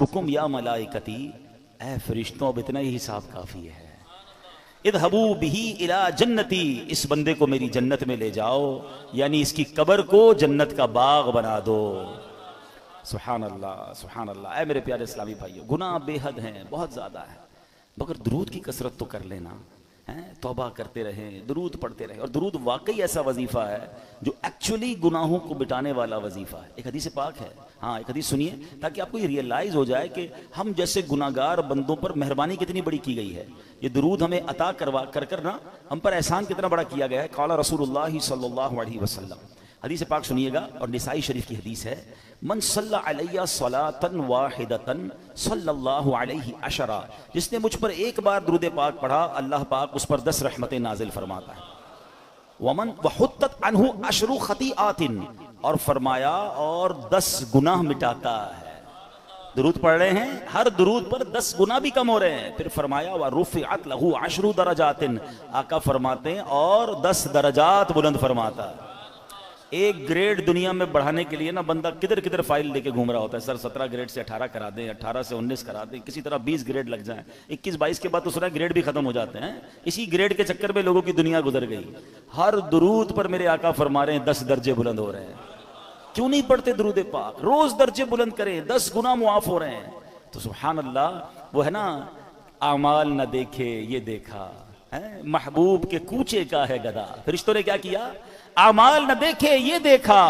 हस्बुकुम या मलाइकती, ऐ फरिश्तों अब इतना ही हिसाब काफी है। इदहबू बिही इला जन्नती, इस बंदे को मेरी जन्नत में ले जाओ, यानी इसकी कब्र को जन्नत का बाग बना दो। सुभान अल्लाह सुभान अल्लाह। ऐ मेरे प्यारे इस्लामी भाइयों, गुनाह बेहद हैं, बहुत ज़्यादा है, मगर दुरूद की कसरत तो कर लेना है, तौबा करते रहें, दुरूद पढ़ते रहें। और दुरूद वाकई ऐसा वजीफ़ा है जो एक्चुअली गुनाहों को मिटाने वाला वजीफ़ा है। एक हदीस पाक है, हाँ एक हदीस सुनिए, ताकि आपको ये रियलाइज़ हो जाए कि हम जैसे गुनाहगार बंदों पर मेहरबानी कितनी बड़ी की गई है। ये दुरूद हमें अता करवा कर ना हम पर एहसान कितना बड़ा किया गया है। क़ाला रसूलुल्लाह सल्लल्लाहु अलैहि वसल्लम, हदीस पाक सुनिएगा, और निसाई शरीफ की हदीस है, मन सल्ला अलैया सलातन वाहिदतन सल्लल्लाहु अलैहि अशरा, जिसने मुझ पर एक बार दुरूद पाक पढ़ा, अल्लाह पाक उस पर 10 रहमतें नाजिल फरमाता है। वमन वहुत्तत अन्हु अशरु खतीआतिन, और फरमाया और 10 गुनाह मिटाता है। दुरूद पढ़ रहे हैं, हर दुरूद पर 10 गुनाह भी कम हो रहे हैं। फिर फरमाया व रुफ़िअत लहु अशरु दरजातिन, आका फरमाते हैं और 10 दरजात बुलंद फरमाता है। एक ग्रेड दुनिया में बढ़ाने के लिए ना बंदा किधर किधर फाइल लेके घूम रहा होता है, सर 17 ग्रेड से 18 करा दें, 18 से 19 करा दें, किसी तरह 20 ग्रेड लग जाए, 21-22 के बाद तो सुना ग्रेड भी खत्म हो जाते हैं। इसी ग्रेड के चक्कर में लोगों की दुनिया गुजर गई। हर दुरूद पर मेरे आका फरमा रहे हैं 10 दर्जे बुलंद हो रहे हैं। क्यों नहीं पढ़ते दुरूद पाक? रोज दर्जे बुलंद करें, 10 गुनाह मुआफ हो रहे हैं। तो सुभान अल्लाह, वो है ना, आमाल न देखे ये देखा है, महबूब के कूचे का है गदा। फरिश्तों ने क्या किया? आमाल न देखे ये देखा,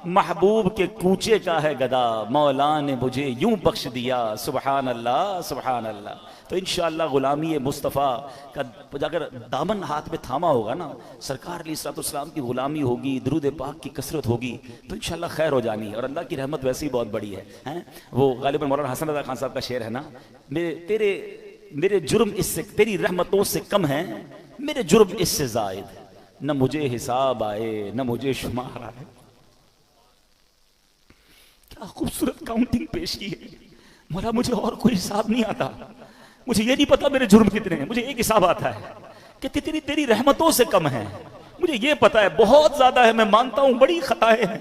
महबूब के कूचे का है गदा, मौला ने मुझे यूं बख्श दिया। सुभान अल्लाह सुभान अल्लाह। तो इंशाअल्लाह गुलामी मुस्तफ़ा का अगर दामन हाथ में थामा होगा ना, सरकार अलैहिस्सलाम की गुलामी होगी, दुरूद पाक की कसरत होगी, तो इंशाअल्लाह खैर हो जानी है। और अल्लाह की रहमत वैसे ही बहुत बड़ी है, हैं? वो गालिबन मौलाना हसन रज़ा खान साहब का शेर है ना, मेरे जुर्म इससे, तेरी रहमतों से कम है मेरे जुर्म इससे जायद, न मुझे हिसाब आए न मुझे शुमार आए। क्या खूबसूरत काउंटिंग पेश की है। मौला मुझे और कोई हिसाब नहीं आता, मुझे ये नहीं पता मेरे जुर्म कितने हैं, मुझे एक हिसाब आता है कि तेरी रहमतों से कम है। मुझे ये पता है बहुत ज्यादा है, मैं मानता हूं बड़ी खताएं हैं,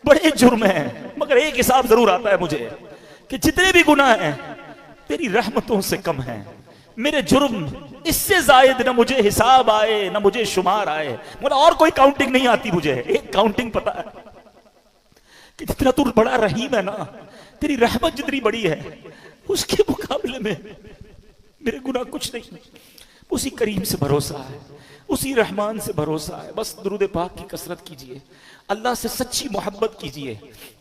बड़े जुर्म हैं, मगर एक हिसाब जरूर आता है मुझे कि जितने भी गुनाह हैं तेरी रहमतों से कम है, मेरे जुर्म इससे जायद न मुझे हिसाब आए न मुझे शुमार आए। मतलब और कोई काउंटिंग नहीं आती मुझे, एक काउंटिंग पता है कि जितना तू बड़ा रहीम है ना, तेरी रहमत जितनी बड़ी है उसके मुकाबले में मेरे गुनाह कुछ नहीं। उसी करीम से भरोसा है, उसी रहमान से भरोसा है। बस दुरूद पाक की कसरत कीजिए, अल्लाह से सच्ची मोहब्बत कीजिए,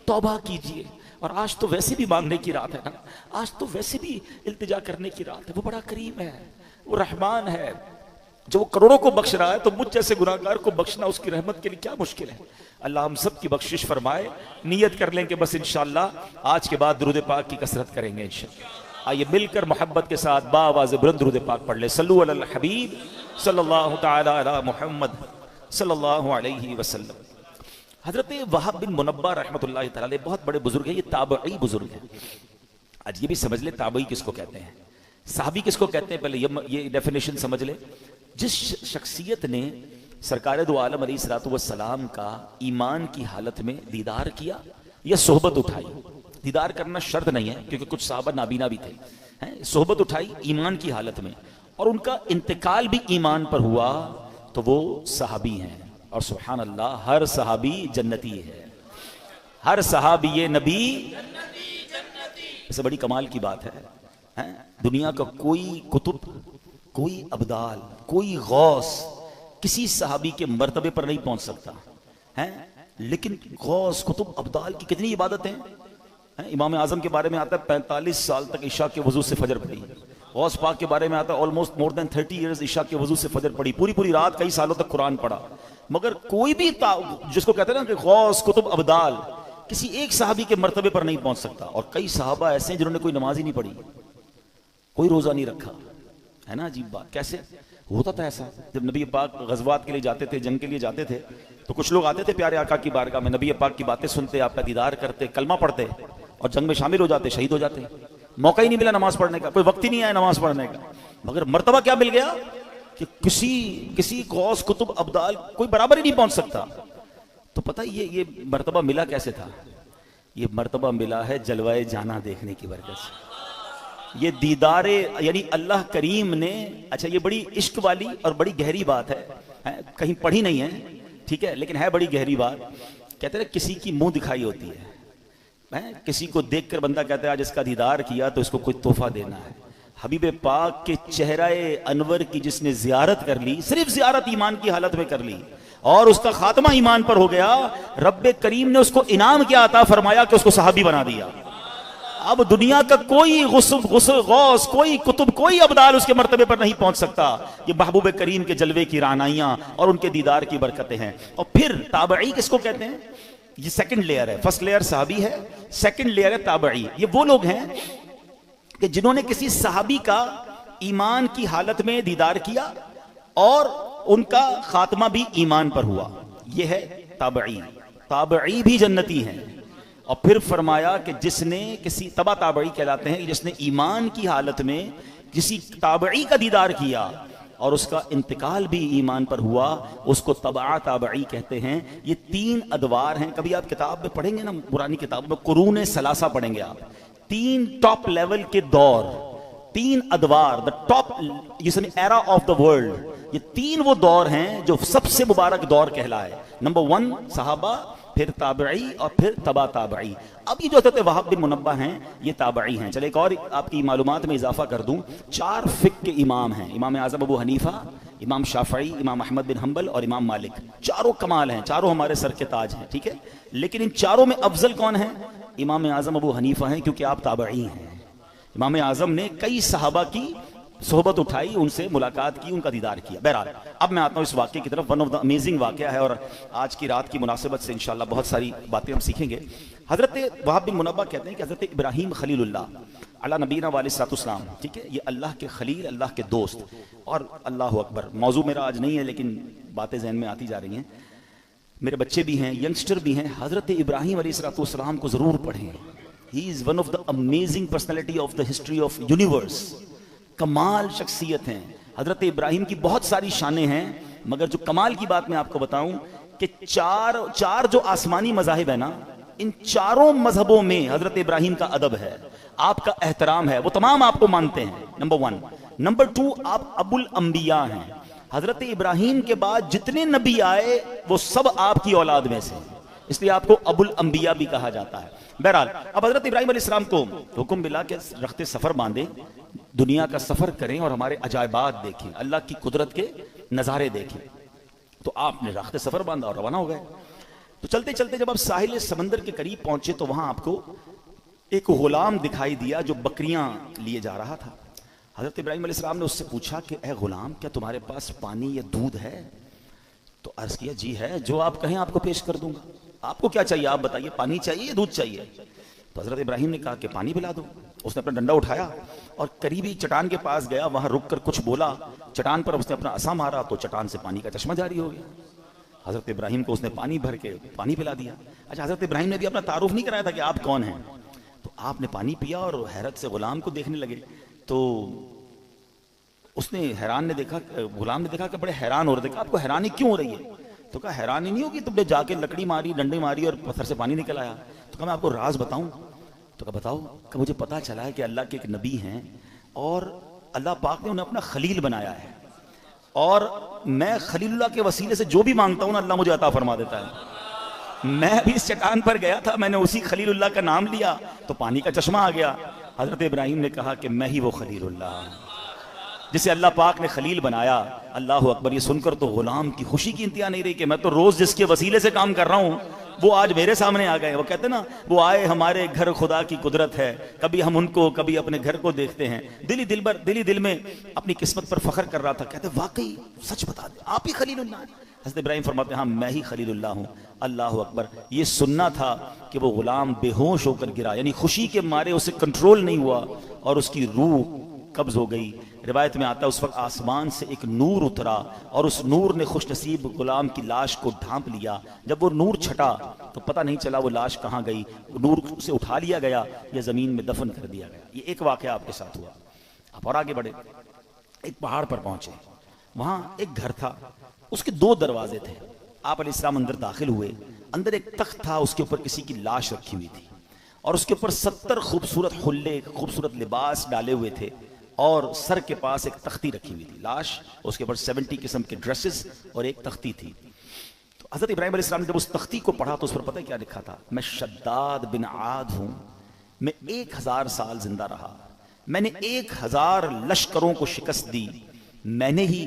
तौबा कीजिए। और आज तो वैसे भी मांगने की रात है ना, आज तो वैसे भी इल्तिजा करने की रात है। वो बड़ा करीम है, वो रहमान है, जो करोड़ों को बख्श रहा है, तो मुझ जैसे गुनाहगार को बख्शना उसकी रहमत के लिए क्या मुश्किल है। अल्लाह हम सब की बख्शिश फरमाए। नियत कर लें कि बस इंशाअल्लाह आज के बाद दुरूद पाक की कसरत करेंगे इंशाअल्लाह। आइए मिलकर मोहब्बत के साथ बावाज़ बुलंद दुरूद पाक पढ़ ले। सल्लु अलल हबीब सल्लल्लाहु तआला अला मुहम्मद सल्लल्लाहु अलैहि वसल्लम। हजरत वहाब बिन मुनब्बा रहमतुल्लाहि तआला अलैह बहुत बड़े बुजुर्ग हैं, ये ताबई बुजुर्ग हैं। आज ये भी समझ ले ताबई किसको कहते हैं, साहबी किसको कहते हैं, पहले ये डेफिनेशन समझ ले। जिस शख्सियत ने सरकार दो आलम अलैहिस्सलातु वस्सलाम का ईमान की हालत में दीदार किया या सोहबत उठाई, दीदार करना शर्त नहीं है क्योंकि कुछ साहबा नाबीना भी थे, हैं? सोहबत उठाई ईमान की हालत में और उनका इंतकाल भी ईमान पर हुआ, तो वो सहाबी हैं। और सुभान अल्लाह, हर सहाबी जन्नती है, हर सहाबी ये नबी इससे बड़ी कमाल की बात है, हैं? दुनिया का कोई कुतुब, कोई अब्दाल, कोई गौस किसी सहाबी के मर्तबे पर नहीं पहुंच सकता है। लेकिन गौस कुतुब अब्दाल की कितनी इबादतें हैं। इमाम आजम के बारे में आता है 45 साल तक इशा के वजू से फजर पड़ी। गौस पाक के बारे में आता है ऑलमोस्ट मोर देन 30 ईयर्स इशा के वजू से फजर पड़ी, पूरी पूरी रात कई सालों तक कुरान पढ़ा। मगर कोई भी जिसको कहते हैं ना कि गौस कुतुब अब्दाल, किसी एक सहाबी के मर्तबे पर नहीं पहुंच सकता। और कई सहाबा ऐसे हैं जिन्होंने कोई नमाज ही नहीं पढ़ी, कोई रोजा नहीं रखा, है ना। अजीब बात, कैसे होता था ऐसा? जब नबी पाक गज़वात के लिए जाते थे, जंग के लिए जाते थे, तो कुछ लोग आते थे प्यारे आका की बारगाह में, नबी पाक की बातें सुनते, आपका दीदार करते, कलमा पढ़ते और जंग में शामिल हो जाते, शहीद हो जाते। मौका ही नहीं मिला नमाज पढ़ने का, कोई वक्त ही नहीं आया नमाज पढ़ने का। मगर मर्तबा क्या मिल गया कि किसी गौस कुतुब अब्दाल कोई बराबर ही नहीं पहुंच सकता। तो पता है ये मर्तबा मिला कैसे था? ये मर्तबा मिला है जलवाए जाना देखने की बरकत से। ये दीदारे यानी अल्लाह करीम ने, अच्छा ये बड़ी इश्क वाली और बड़ी गहरी बात है, कहीं पढ़ी नहीं है, ठीक है, लेकिन है बड़ी गहरी बात। कहते हैं किसी की मुंह दिखाई होती है, किसी को देखकर बंदा कहता है आज इसका दीदार किया तो इसको कोई तोहफा देना है। हबीब पाक के चेहराए अनवर की जिसने जियारत कर ली, सिर्फ जियारत ईमान की हालत में कर ली और उसका खात्मा ईमान पर हो गया, रब्बे करीम ने उसको इनाम क्या अता फरमाया कि उसको सहाबी बना दिया। अब दुनिया का कोई गौस, कोई कुतुब, कोई अब्दाल उसके मर्तबे पर नहीं पहुंच सकता। ये महबूब करीम के जलवे की रानाइयां और उनके दीदार की बरकतें हैं। और फिर ताबई किसको कहते हैं? ये सेकंड लेयर है। फर्स्ट लेयर सहाबी है, सेकंड लेयर है ताबई। ये वो लोग हैं कि जिन्होंने किसी सहाबी का ईमान की हालत में दीदार किया और उनका खात्मा भी ईमान पर हुआ। ये है ताबई। ताबई भी जन्नती हैं। और फिर फरमाया कि जिसने किसी तबा ताबई कहलाते हैं, जिसने ईमान की हालत में किसी ताबई का दीदार किया और उसका इंतकाल भी ईमान पर हुआ, उसको तबा ताबई कहते हैं। ये 3 अदवार हैं। कभी आप किताब में पढ़ेंगे ना, पुरानी किताब में कुरून सलासा पढ़ेंगे आप, 3 टॉप लेवल के दौर, 3 अदवार, the top era of the world. ये 3 वो दौर हैं जो सबसे मुबारक दौर कहलाए। नंबर 1 सहाबा, फिर ताबई और फिर तबा ताबई। अब ये जो हज़रत वहाब बिन मुनब्बा हैं ये ताबई हैं। चले एक और आपकी मालूमात में इजाफा कर दूं, 4 फिक़्ह के इमाम हैं। इमाम आज़म अबू हनीफा, इमाम शाफ़ई, इमाम अहमद बिन हम्बल और इमाम मालिक। चारों कमाल हैं, चारों हमारे सर के ताज हैं, ठीक है। लेकिन इन चारों में अफजल कौन है? इमाम आज़म अबू हनीफा हैं, क्योंकि आप ताबई हैं। इमाम आज़म ने कई सहाबा की सोहबत उठाई, उनसे मुलाकात की, उनका दीदार किया। बहरहाल अब मैं आता हूँ इस वाक़े की तरफ। वन ऑफ द अमेजिंग वाक़या है और आज की रात की मुनासिबत से इंशाअल्लाह बहुत सारी बातें हम सीखेंगे। हज़रत वहाब बिन मुनब्बा कहते हैं कि हज़रत इब्राहीम खलीलुल्लाह अला नबीना वालिस्सलाम, ठीक है, ये अल्लाह के खलील, अल्लाह के दोस्त। और अल्लाह अकबर, मौजू मेरा आज नहीं है लेकिन बातें जहन में आती जा रही हैं। मेरे बच्चे भी हैं, यंगस्टर भी हैं, हज़रत इब्राहीम अलैहिस्सलाम को ज़रूर पढ़ें। He is one of the amazing personality of the history of universe. कमाल शख्सियत हैं। हज़रत इब्राहीम की बहुत सारी शानें हैं, मगर जो कमाल की बात मैं आपको बताऊं कि चार जो आसमानी मज़ाहिब है ना, इन चारों मजहबों में हज़रत इब्राहीम का अदब है, आपका एहतराम है, वो तमाम आपको मानते हैं। नंबर 1। नंबर 2, आप अबुल अंबिया हैं। हज़रत इब्राहीम के बाद जितने नबी आए वो सब आपकी औलाद में से, इसलिए आपको अबुल अंबिया भी कहा जाता है। बहरहाल अब हज़रत इब्राहीम अलैहिस्सलाम को हुक्म मिला कि रख्ते सफ़र बांधे, दुनिया का सफ़र करें और हमारे अजायबात देखें, अल्लाह की कुदरत के नज़ारे देखें। तो आपने रख्ते सफ़र बांधा और रवाना हो गए। तो चलते चलते जब आप साहिल समंदर के करीब पहुंचे तो वहां आपको एक गुलाम दिखाई दिया जो बकरियां लिए जा रहा था। हज़रत इब्राहीम अलैहिस्सलाम ने उससे पूछा कि ए गुलाम, क्या तुम्हारे पास पानी या दूध है? तो अर्ज़ किया जी है, जो आप कहें आपको पेश कर दूंगा। आपको क्या चाहिए आप बताइए, पानी चाहिए या दूध चाहिए? तो हज़रत इब्राहीम ने कहा कि पानी पिला दो। उसने अपना डंडा उठाया और करीबी चट्टान के पास गया, वहां रुक कर कुछ बोला, चट्टान पर उसने अपना असा मारा तो चट्टान से पानी का चश्मा जारी हो गया। हज़रत इब्राहीम को उसने पानी भर के पानी पिला दिया। अच्छा, हज़रत इब्राहीम ने भी अपना तारुफ नहीं कराया था कि आप कौन हैं। तो आपने पानी पिया और हैरत से गुलाम को देखने लगे। तो उसने हैरान ने देखा, गुलाम ने देखा कि बड़े हैरान हो रहे थे। कहा आपको हैरानी क्यों हो रही है? तो कहा हैरानी नहीं होगी, तुमने जाके लकड़ी मारी, डंडे मारी और पत्थर से पानी निकल आया। तो कहा मैं आपको राज बताऊं? तो कहा बताओ। कि मुझे पता चला है कि अल्लाह के एक नबी हैं और अल्लाह पाक ने उन्हें अपना खलील बनाया है, और मैं खलीलुल्लाह के वसीले से जो भी मांगता हूं ना अल्लाह मुझे अता फरमा देता है। मैं अभी इस चट्टान पर गया था, मैंने उसी खलीलुल्लाह का नाम लिया तो पानी का चश्मा आ गया। हज़रत इब्राहीम ने कहा कि मैं ही वो खलीलुल्लाह जिसे अल्लाह पाक ने खलील बनाया। अल्लाह अकबर। ये सुनकर तो गुलाम की खुशी की इंतहा नहीं रही कि मैं तो रोज जिसके वसीले से काम कर रहा हूँ वो आज मेरे सामने आ गए। वो कहते ना, वो आए हमारे घर, खुदा की कुदरत है, कभी हम उनको कभी अपने घर को देखते हैं। दिली दिल में अपनी किस्मत पर फख्र कर रहा था। कहते वाकई सच बता दे, आप ही खलीलुल्लाह हैं? हज़रत इब्राहीम फरमाते हाँ मैं ही खलीलुल्लाह हूँ। अल्लाह अकबर। ये सुनना था कि वो गुलाम बेहोश होकर गिरा, यानी खुशी के मारे उसे कंट्रोल नहीं हुआ और उसकी रूह कब्ज हो गई। रिवायत में आता है उस वक्त आसमान से एक नूर उतरा और उस नूर ने खुशनसीब गुलाम की लाश को ढांप लिया। जब वो नूर छटा तो पता नहीं चला वो लाश कहाँ गई, नूर से उठा लिया गया या जमीन में दफन कर दिया गया। ये एक वाकया आपके साथ हुआ। आप और आगे बढ़े, एक पहाड़ पर पहुंचे, वहां एक घर था, उसके 2 दरवाजे थे। आप अलैहिस्सलाम अंदर दाखिल हुए, अंदर एक तख्त था, उसके ऊपर किसी की लाश रखी हुई थी। और उसके ऊपर 70 खूबसूरत हुल्ले, खूबसूरत लिबास डाले हुए थे, और सर के पास एक तख्ती रखी हुई थी, लाश, उसके ऊपर 70 किस्म के ड्रेसेस और एक तख्ती थी। तो हजरत इब्राहिम अलैहिस्सलाम ने जब उस तख्ती को पढ़ा तो उस पर पता है क्या लिखा था? मैं शद्दाद बिन आद हूं, मैं 1000 साल जिंदा रहा, मैंने 1000 लश्करों को शिकस्त दी, मैंने ही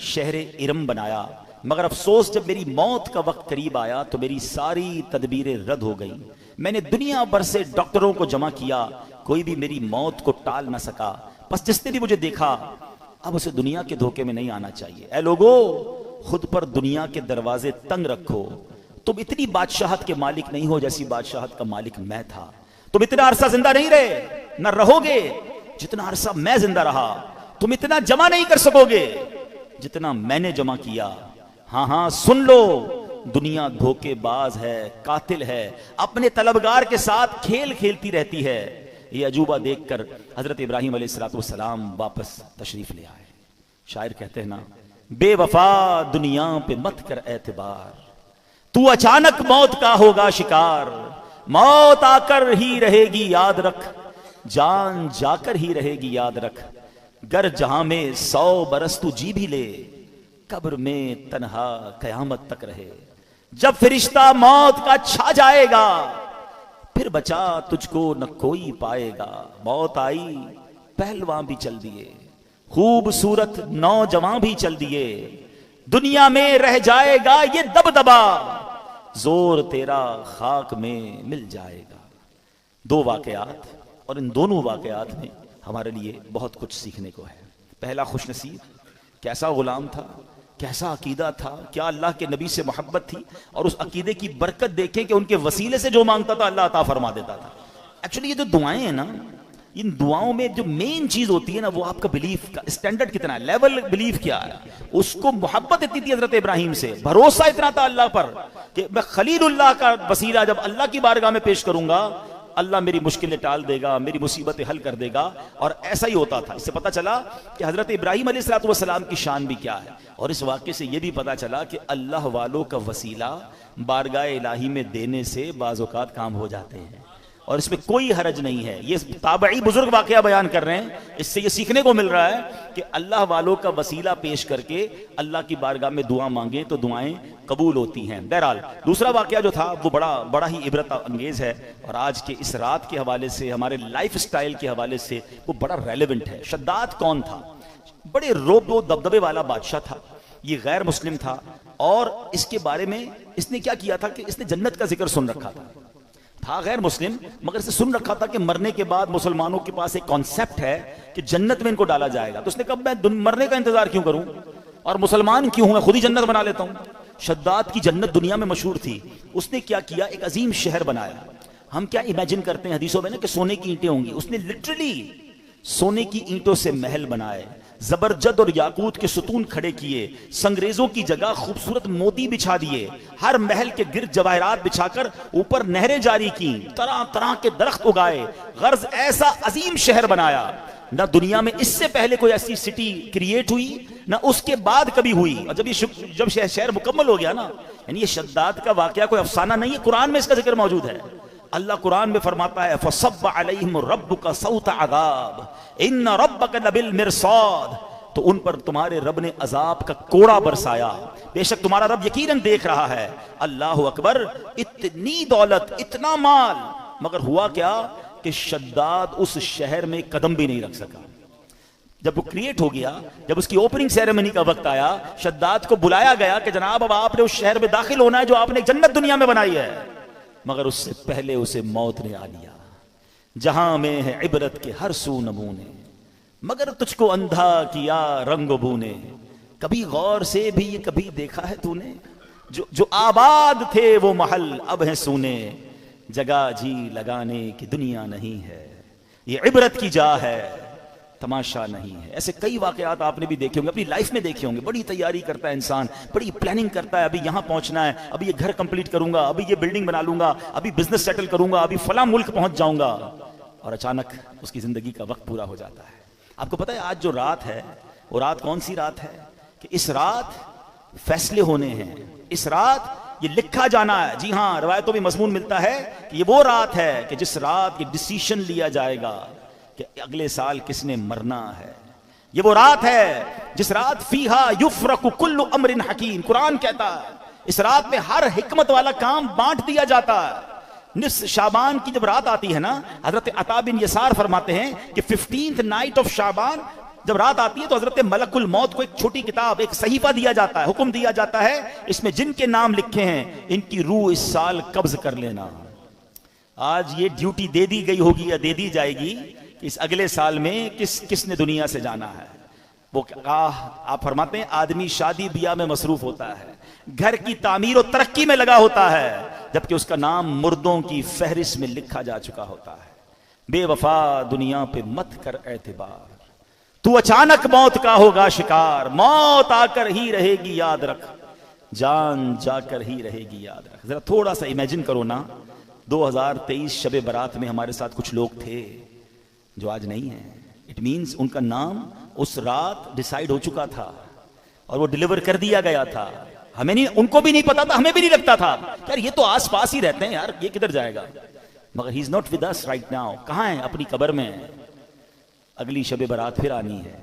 शहर इरम बनाया, मगर अफसोस जब मेरी मौत का वक्त करीब आया तो मेरी सारी तदबीरें रद्द हो गई। मैंने दुनिया भर से डॉक्टरों को जमा किया, कोई भी मेरी मौत को टाल ना सका। बस जिसने भी मुझे देखा अब उसे दुनिया के धोखे में नहीं आना चाहिए। ऐ लोगो, खुद पर दुनिया के दरवाजे तंग रखो। तुम इतनी बादशाहत के मालिक नहीं हो जैसी बादशाहत का मालिक मैं था। तुम इतना अरसा जिंदा नहीं रहे, न रहोगे जितना अरसा मैं जिंदा रहा। तुम इतना जमा नहीं कर सकोगे जितना मैंने जमा किया। हाँ हाँ सुन लो, दुनिया धोखेबाज है, कातिल है, अपने तलबगार के साथ खेल खेलती रहती है। ये अजूबा देखकर हजरत इब्राहिम अलैहिस्सलाम वापस तशरीफ ले आए। शायर कहते हैं ना, बेवफा दुनिया पे मत कर एतबार, तू अचानक मौत का होगा शिकार। मौत आकर ही रहेगी याद रख, जान जाकर ही रहेगी याद रख। गर जहां में 100 बरस तू जी भी ले, कब्र में तन्हा कयामत तक रहे। जब फरिश्ता मौत का छा जाएगा, फिर बचा तुझको न कोई पाएगा। मौत आई पहलवान भी चल दिए, खूबसूरत नौजवान भी चल दिए। दुनिया में रह जाएगा ये दबदबा, जोर तेरा खाक में मिल जाएगा। 2 वाकयात, और इन दोनों वाकयात में हमारे लिए बहुत कुछ सीखने को है। पहला, खुशनसीब, कैसा गुलाम था, कैसा अकीदा था, क्या अल्लाह के नबी से मोहब्बत थी, और उस अकीदे की बरकत देखें कि उनके वसीले से जो मांगता था अल्लाह अता फरमा देता था। एक्चुअली ये जो दुआएं हैं ना, इन दुआओं में जो मेन चीज होती है ना, वो आपका बिलीफ का स्टैंडर्ड कितना है, लेवल बिलीफ क्या है। उसको मोहब्बत इतनी थी हजरत इब्राहिम से, भरोसा इतना था अल्लाह पर कि मैं खलीलुल्लाह का वसीला जब अल्लाह की बारगाह में पेश करूंगा, अल्लाह मेरी मुश्किलें टाल देगा, मेरी मुसीबतें हल कर देगा। और ऐसा ही होता था। इससे पता चला कि हजरत इब्राहिम अलैहिस्सलाम की शान भी क्या है। और इस वाक्य से यह भी पता चला कि अल्लाह वालों का वसीला बारगाह इलाही में देने से बाज़ औक़ात काम हो जाते हैं, और इसमें कोई हरज नहीं है। ये ताबई बुजुर्ग वाकया बयान कर रहे हैं, इससे ये सीखने को मिल रहा है कि अल्लाह वालों का वसीला पेश करके अल्लाह की बारगाह में दुआ मांगे तो दुआएं कबूल होती हैं। बहरहाल दूसरा वाकया जो था वो बड़ा ही इबरत अंगेज है, और आज के इस रात के हवाले से, हमारे लाइफ स्टाइल के हवाले से वो बड़ा रेलेवेंट है। शद्दाद कौन था? बड़े रोबो दबदबे वाला बादशाह था, ये गैर मुस्लिम था, और इसके बारे में इसने क्या किया था कि इसने जन्नत का जिक्र सुन रखा था गैर मुस्लिम, मगर इसे सुन रखा था कि मरने के बाद मुसलमानों के पास एक कॉन्सेप्ट है कि जन्नत में इनको डाला जाएगा। तो उसने कहा मैं मरने का इंतजार क्यों करूं, और मुसलमान क्यों हूं, मैं खुद ही जन्नत बना लेता हूं। शद्दाद की जन्नत दुनिया में मशहूर थी। उसने क्या किया, एक अजीम शहर बनाया। हम क्या इमेजिन करते हैं हदीसों में ना कि सोने की ईंटें होंगी, उसने लिटरली सोने की ईंटों से महल बनाए, जबरजद और याकूत के सुतून खड़े किए, संगरेजों की जगह खूबसूरत मोती बिछा दिए, हर महल के गिर्द जवाहरात बिछाकर ऊपर नहरें जारी की, तरह तरह के दरख्त उगाए, गर्ज ऐसा अजीम शहर बनाया। ना दुनिया में इससे पहले कोई ऐसी सिटी क्रिएट हुई, ना उसके बाद कभी हुई। और जब शहर मुकम्मल हो गया ना, यानी ये शद्दाद का वाकया कोई अफसाना नहीं है, कुरान में इसका जिक्र मौजूद है। अल्लाह कुरान में फरमाता है, फसब्ब अलैहिम रब्बुका सौत अज़ाब इन्न रब्बका लबिल मिरसाद, तो उन पर तुम्हारे रब ने अजाब का कोड़ा बरसाया, बेशक तुम्हारा रब यकीनन देख रहा है। अल्लाह अकबर, इतनी दौलत, इतना माल, मगर हुआ क्या कि शद्दाद उस शहर में कदम भी नहीं रख सका। जब वो क्रिएट हो गया, जब उसकी ओपनिंग सेरेमनी का वक्त आया, शद्दाद को बुलाया गया कि जनाब अब आपने उस शहर में दाखिल होना है जो आपने जन्नत दुनिया में बनाई है, मगर उससे पहले उसे मौत ने आ लिया। जहां में है इबरत के हर सू नमूने, मगर तुझको अंधा किया रंग बूने। कभी गौर से भी ये कभी देखा है तूने, जो आबाद थे वो महल अब हैं सूने। जगह जी लगाने की दुनिया नहीं है, ये इबरत की जा है, तमाशा नहीं है। ऐसे कई वाकयात आपने भी देखे होंगे, अपनी लाइफ में देखे होंगे। बड़ी तैयारी करता है इंसान, बड़ी प्लानिंग करता है, अभी यहाँ पहुंचना है, अभी ये घर कंप्लीट करूंगा, अभी ये बिल्डिंग बना लूंगा, अभी बिजनेस सेटल करूंगा, अभी फला मुल्क पहुंच जाऊंगा, और अचानक उसकी जिंदगी का वक्त पूरा हो जाता है। आपको पता है आज जो रात है वो रात कौन सी रात है? कि इस रात फैसले होने हैं, इस रात ये लिखा जाना है। जी हाँ, रवायतों में मजमून मिलता है कि ये वो रात है कि जिस रात ये डिसीजन लिया जाएगा कि अगले साल किसने मरना है। ये वो रात है जिस रात फीहा युफ्रकु कुल्लु अमरिन हकीम, कुरान कहता है इस रात में हर हिकमत वाला काम बांट दिया जाता है। निस शाबान की जब रात आती है ना, हजरत अता बिन यसार फरमाते हैं कि 15th नाइट ऑफ शाबान जब रात आती है तो हजरत मलकुल मौत को एक छोटी किताब, एक सहीफा दिया जाता है, हुक्म दिया जाता है, इसमें जिनके नाम लिखे हैं इनकी रूह इस साल कब्ज कर लेना। आज ये ड्यूटी दे दी गई होगी या दे दी जाएगी कि इस अगले साल में किसने दुनिया से जाना है। वो आप फरमाते हैं आदमी शादी ब्याह में मसरूफ होता है, घर की तामीर और तरक्की में लगा होता है, जबकि उसका नाम मुर्दों की फहरिस्त में लिखा जा चुका होता है। बेवफा दुनिया पे मत कर एतबार, तू अचानक मौत का होगा शिकार, मौत आकर ही रहेगी याद रख, जान जाकर ही रहेगी याद रख। जरा थोड़ा सा इमेजिन करो ना, 2023 शबे बारात में हमारे साथ कुछ लोग थे जो आज नहीं है। इट मींस उनका नाम उस रात डिसाइड हो चुका था और वो डिलीवर कर दिया गया था। हमें नहीं, उनको भी नहीं पता था, हमें भी नहीं लगता था यार ये तो आस पास ही रहते हैं यार, ये किधर जाएगा। मगर he is not with us right now. कहां है? अपनी कब्र में। अगली शबे बारात फिर आनी है।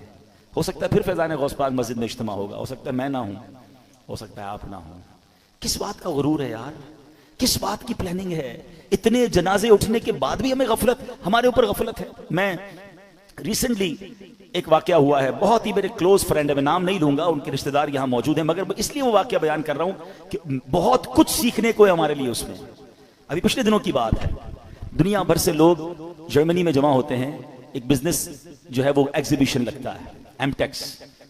हो सकता है फिर फैजान गौस पाक मस्जिद में इज्तिमा होगा, हो सकता है मैं ना हूं, हो सकता है आप ना हो। किस बात का गुरूर है यार, किस बात की प्लानिंग है? इतने जनाजे उठने के बाद भी हमें गफलत, हमारे ऊपर गफलत है। मैं रिसेंटली एक वाकया हुआ है, बहुत ही मेरे क्लोज फ्रेंड है, मैं नाम नहीं लूंगा, उनके रिश्तेदार यहां मौजूद हैं, मगर इसलिए वो वाकया बयान कर रहा हूं कि बहुत कुछ सीखने को है हमारे लिए उसमें। अभी पिछले दिनों की बात है, दुनिया भर से लोग जर्मनी में जमा होते हैं, एक बिजनेस जो है वो एग्जीबिशन लगता है, एमटेक्स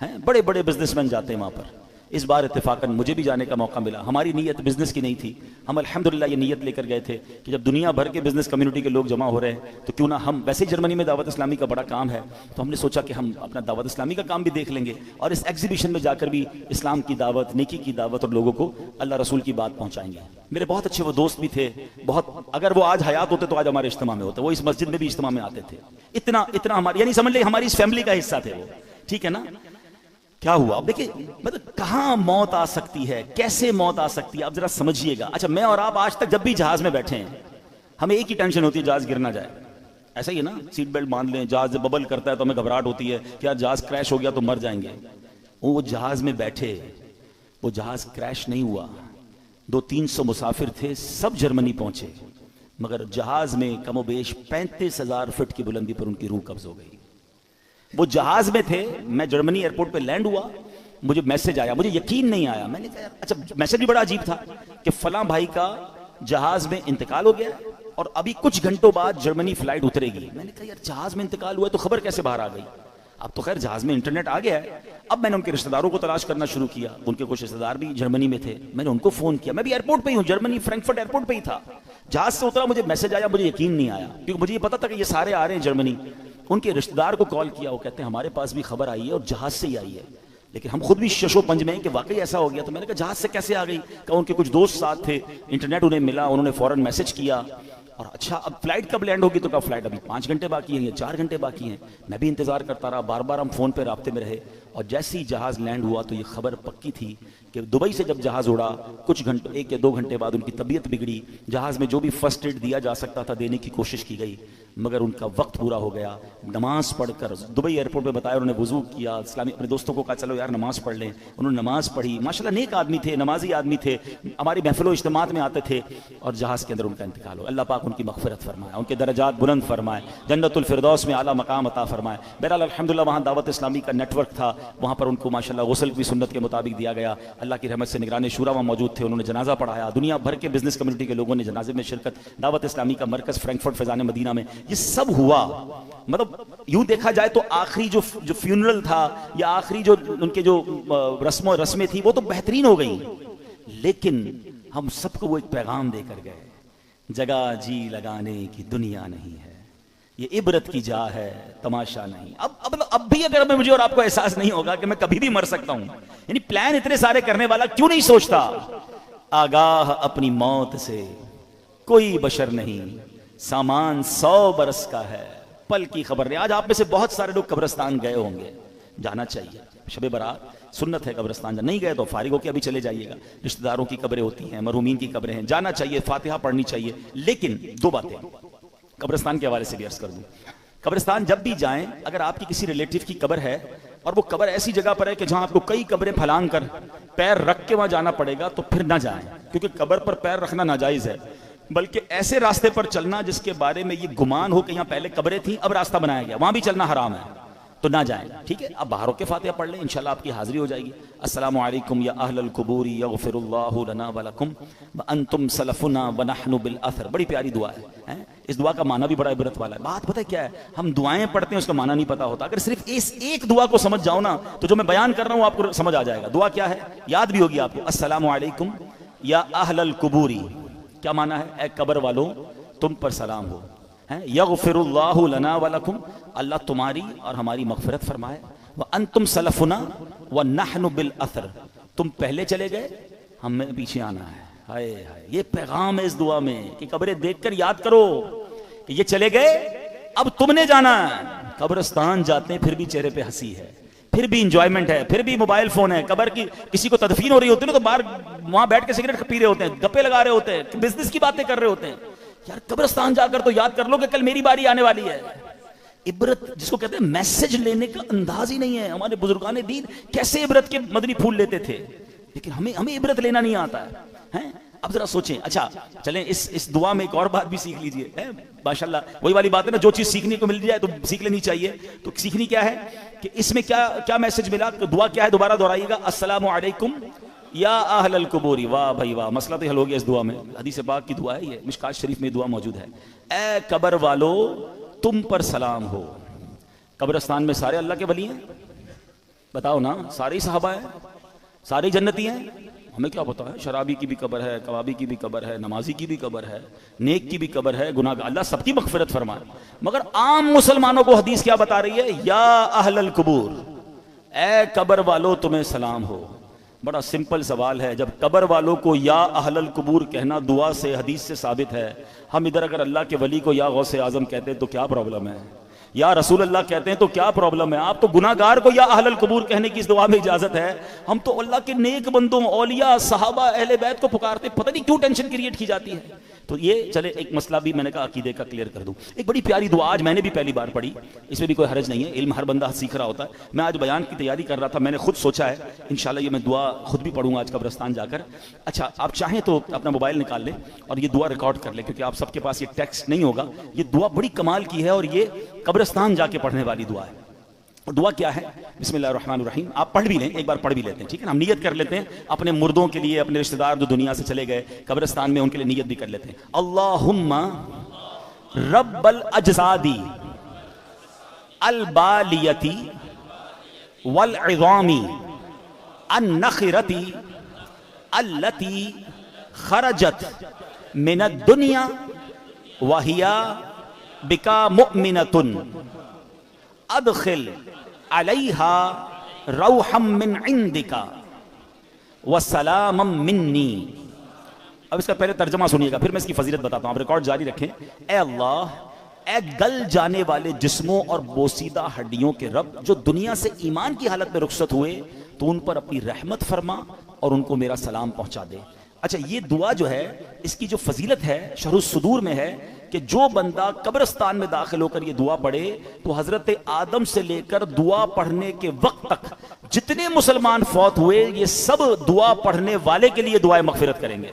है, बड़े बड़े बिजनेसमैन जाते हैं वहां पर। इस बार इत्तेफाकन मुझे भी जाने का मौका मिला। हमारी नीयत बिजनेस की नहीं थी, हम अल्हम्दुलिल्लाह ये नीयत लेकर गए थे कि जब दुनिया भर के बिजनेस कम्युनिटी के लोग जमा हो रहे हैं तो क्यों ना हम, वैसे ही जर्मनी में दावत इस्लामी का बड़ा काम है, तो हमने सोचा कि हम अपना दावत इस्लामी का काम भी देख लेंगे और इस एग्जीबिशन में जाकर भी इस्लाम की दावत, नेकी की दावत और लोगों को अल्लाह रसूल की बात पहुंचाएंगे। मेरे बहुत अच्छे वो दोस्त भी थे, बहुत, अगर वो आज हयात होते तो आज हमारे इज्तिमा में होते, वो इस मस्जिद में भी इज्तिमा में आते थे। इतना हमारी, यानी समझ ले हमारी इस फैमिली का हिस्सा थे वो, ठीक है ना। क्या हुआ अब देखिए, मतलब कहां मौत आ सकती है, कैसे मौत आ सकती है, आप जरा समझिएगा। अच्छा, मैं और आप आज तक जब भी जहाज में बैठे हैं हमें एक ही टेंशन होती है, जहाज गिर ना जाए। ऐसा ही है ना, सीट बेल्ट बांध लें, जहाज जब बबल करता है तो हमें घबराहट होती है कि यार जहाज क्रैश हो गया तो मर जाएंगे। वो जहाज में बैठे, वो जहाज क्रैश नहीं हुआ, 200-300 मुसाफिर थे, सब जर्मनी पहुंचे, मगर जहाज में कमोबेश 35,000 फीट की बुलंदी पर उनकी रूह कब्ज हो गई। वो जहाज में थे, मैं जर्मनी एयरपोर्ट पे लैंड हुआ, मुझे मैसेज आया, मुझे यकीन नहीं आया। मैंने कहा अच्छा, मैसेज भी बड़ा अजीब था कि फलां भाई का जहाज में इंतकाल हो गया और अभी कुछ घंटों बाद जर्मनी फ्लाइट उतरेगी। मैंने कहा यार जहाज में इंतकाल हुआ है तो खबर कैसे बाहर आ गई? अब तो खैर जहाज में इंटरनेट आ गया है। अब मैंने उनके रिश्तेदारों को तलाश करना शुरू किया, उनके कुछ रिश्तेदार भी जर्मनी में थे, मैंने उनको फोन किया। मैं भी एयरपोर्ट पे ही हूँ, जर्मनी फ्रैंकफर्ट एयरपोर्ट पे ही था, जहाज से उतरा, मुझे मैसेज आया, मुझे यकीन नहीं आया क्योंकि मुझे ये पता था कि ये सारे आ रहे हैं जर्मनी। उनके रिश्तेदार को कॉल किया, वो कहते हैं हमारे पास भी खबर आई है और जहाज से ही आई है, लेकिन हम खुद भी शशो पंज में हैं कि वाकई ऐसा हो गया। तो मैंने कहा जहाज से कैसे आ गई? कहा उनके कुछ दोस्त साथ थे, इंटरनेट उन्हें मिला, उन्होंने फौरन मैसेज किया। और अच्छा अब फ्लाइट कब लैंड होगी? तो कहा फ्लाइट अभी 5 घंटे बाकी हैं या 4 घंटे बाकी हैं। मैं भी इंतजार करता रहा, बार बार हम फोन पे राब्ते में रहे और जैसे ही जहाज लैंड हुआ तो ये खबर पक्की थी कि दुबई से जब जहाज उड़ा कुछ घंटों, 1 या 2 घंटे बाद उनकी तबीयत बिगड़ी। जहाज में जो भी फर्स्ट एड दिया जा सकता था देने की कोशिश की गई, मगर उनका वक्त पूरा हो गया। नमाज पढ़कर दुबई एयरपोर्ट पे बताया, उन्होंने वुजू किया, इस्लामी अपने दोस्तों को कहा चलो यार नमाज पढ़ लें। उन्होंने नमाज पढ़ी, माशाल्लाह नेक आदमी थे, नमाजी आदमी थे, हमारी महफिलों इज्तिमात में आते थे और जहाज के अंदर उनका इंतकाल हो। अल्लाह पाक उनकी मगफिरत फरमाए, उनके दर्जात बुलंद फरमाए, जन्नतुल फिरदौस में आला मकाम अता फरमाए। बहरहाल अल्हम्दुलिल्लाह वहाँ दावत इस्लामी का नेटवर्क था, वहाँ पर उनको माशाल्लाह गुस्ल भी सुन्नत के मुताबिक दिया गया। अल्लाह की रहमत से निगरान शूरा वहाँ मौजूद थे, उन्होंने जनाजा पढ़ाया। दुनिया भर के बिजनेस कम्युनिटी के लोगों ने जनाजे में शिरकत, दावत इस्लामी का मरकज फ्रैंकफर्ट फैजान मदीना में, ये सब हुआ। मतलब यूं देखा जाए तो आखिरी जो फ्यूनरल था या आखिरी जो उनके जो रस्में थी वो तो बेहतरीन हो गई, लेकिन हम सबको वो एक पैगाम देकर गए, जगह जी लगाने की दुनिया नहीं है, ये इबरत की जा है, तमाशा नहीं। अब भी अगर मुझे और आपको एहसास नहीं होगा कि मैं कभी भी मर सकता हूं, यानी प्लान इतने सारे करने वाला क्यों नहीं सोचता आगाह अपनी मौत से कोई बशर नहीं, सामान 100 बरस का है, पल की खबर नहीं। आज आप में से बहुत सारे लोग कब्रिस्तान गए होंगे, जाना चाहिए। शब बारात सुन्नत है कब्रिस्तान जाना, नहीं गए तो फारिग होकर अभी चले जाइएगा। रिश्तेदारों की कब्रें होती हैं, मरूमीन की कब्रें हैं, जाना चाहिए, फातिहा पढ़नी चाहिए। लेकिन दो बातें कब्रिस्तान के हवाले से भी अर्ज कर दूं। कब्रिस्तान जब भी जाएं, अगर आपकी किसी रिलेटिव की कब्र है और वो कब्र ऐसी जगह पर है कि जहां आपको कई कब्रें फलांग कर पैर रख के वहां जाना पड़ेगा, तो फिर ना जाएं, क्योंकि कब्र पर पैर रखना नाजायज है। बल्कि ऐसे रास्ते पर चलना जिसके बारे में ये गुमान हो कि यहाँ पहले कब्रें थी, अब रास्ता बनाया गया, वहां भी चलना हराम है, तो ना जाएं। ठीक है, अब बाहर के फातिहा पढ़ लें, इंशाल्लाह आपकी हाजिरी हो जाएगी। अस्सलामु अलैकुम या अहलल कुबूरी यगफिरुल्लाहु लना व लकुम व अंतुम सलफुना व नहनु बिल अथर। बड़ी प्यारी दुआ है। इस दुआ का माना भी बड़ा इबरत वाला है। बात पता है क्या है, हम दुआएं पढ़ते हैं उसका माना नहीं पता होता। अगर सिर्फ इस एक दुआ को समझ जाओ ना, तो जो मैं बयान कर रहा हूं आपको समझ आ जाएगा। दुआ क्या है, याद भी होगी आपको। अस्सलामु अलैकुम या अहलल कुबूरी, क्या माना है, ए कब्र वालों तुम पर सलाम हो। यगफिरुल्लाहु लना व लकुम, अल्लाह तुम्हारी और हमारी मगफिरत फरमाए। व अंतुम सलफुना व नहनु बिल अथर, तुम पहले चले गए, हमें पीछे आना है। हाय हाय, ये पैगाम है इस दुआ में कि कब्रें देखकर याद करो कि ये चले गए, अब तुमने जाना है। कब्रिस्तान जाते हैं फिर भी चेहरे पे हंसी है, फिर भी इंजॉयमेंट है, फिर भी मोबाइल फोन है। कब्र की किसी को तदफीन हो रही होती है ना, तो बाहर वहां बैठ के सिगरेट पी रहे होते हैं, गप्पे लगा रहे होते हैं, बिजनेस की बातें कर रहे होते हैं। यार कब्रिस्तान जाकर तो याद कर लो कि कल मेरी बारी आने वाली है। इबरत जिसको कहते हैं, मैसेज लेने का अंदाज ही नहीं है। हमारे बुजुर्गाने दीन कैसे इबरत के मदनी फूल लेते थे, लेकिन हमें इबरत लेना नहीं आता है। अब जरा सोचें। अच्छा चलें, इस दुआ में एक और बात भी सीख लीजिए। माशाल्लाह वही वाली बात है ना, जो चीज सीखने को मिल जाए तो सीख लेनी चाहिए। तो सीखनी क्या है कि इसमें क्या मैसेज मिला, तो दुआ क्या है, दोबारा दोहराइएगा। अस्सलामु अलैकुम या अहलल कुबूरी। वाह भाई वाह, मसला तो हल हो गया इस दुआ में। हदीस पाक की दुआ है ये, मिशकात शरीफ में दुआ मौजूद है। ए कब्र वालो तुम पर सलाम हो। कब्रिस्तान में सारे अल्लाह के वली हैं, बताओ ना, सारे ही सहाबा हैं, सारे जन्नती हैं। हमें क्या पता है, शराबी की भी कब्र है, कबाबी की भी कब्र है, नमाजी की भी कब्र है, नेक की भी कब्र है, गुनाहगार, अल्लाह सबकी मगफिरत फरमाए। मगर आम मुसलमानों को हदीस क्या बता रही है, या अहलल कुबूर, ए कब्र वालो तुम्हें सलाम हो। बड़ा सिंपल सवाल है, जब कब्र वालों को या अहलल कुबूर कहना दुआ से, हदीस से साबित है, हम इधर अगर अल्लाह के वली को या गौसे आजम कहते हैं तो क्या प्रॉब्लम है, या रसूल अल्लाह कहते हैं तो क्या प्रॉब्लम है। आप तो गुनाहगार को या अहलल कुबूर कहने की इस दुआ में इजाजत है, हम तो अल्लाह के नेक बंदों, औलिया, सहाबा, अहले बैत को पुकारते, पता नहीं क्यों टेंशन क्रिएट की जाती है। तो ये चले एक मसला भी मैंने कहा अकीदे का क्लियर कर दूं। एक बड़ी प्यारी दुआ आज मैंने भी पहली बार पढ़ी, इसमें भी कोई हरज नहीं है, इल्म हर बंदा सीख रहा होता है। मैं आज बयान की तैयारी कर रहा था, मैंने खुद सोचा है इंशाल्लाह ये मैं दुआ खुद भी पढ़ूंगा आज कब्रिस्तान जाकर। अच्छा आप चाहें तो अपना मोबाइल निकाल लें और ये दुआ रिकॉर्ड कर लें, क्योंकि आप सबके पास ये टेक्स्ट नहीं होगा। ये दुआ बड़ी कमाल की है और ये कब्रिस्तान जाके पढ़ने वाली दुआ है। और दुआ क्या है, बिस्मिल्लाहिर्रहमानिर्रहीम। आप पढ़ भी लें, एक बार पढ़ भी लेते हैं, ठीक है ना। हम नियत कर लेते हैं अपने मुर्दों के लिए, अपने रिश्तेदार जो दुनिया से चले गए कब्रिस्तान में, उनके लिए नियत भी कर लेते हैं। अल्लाहुम्मा रब्बल अजसादी अल बालियती वल इज़ामी अन नखिरती अल्लती खरजत मिनद दुनिया वहिया बिका मुमिनतुन अदखिल अलैहा रौहम मिन इंदिका व सलामम मिन्नी। अब इसका पहले तर्जमा सुनिएगा, फिर मैं इसकी फजीलत बताता हूं, आप रिकॉर्ड जारी रखें। ए अल्लाह, ए गल जाने वाले जिस्मों और बोसीदा हड्डियों के रब, जो दुनिया से ईमान की हालत में रुखसत हुए, तो उन पर अपनी रहमत फरमा और उनको मेरा सलाम पहुंचा दे। अच्छा ये दुआ जो है, इसकी जो फजीलत है शरह सुदूर में है कि जो बंदा कब्रिस्तान में दाखिल होकर ये दुआ पढ़े, तो हजरत आदम से लेकर दुआ पढ़ने के वक्त तक जितने मुसलमान फौत हुए, ये सब दुआ पढ़ने वाले के लिए दुआए मगफिरत करेंगे।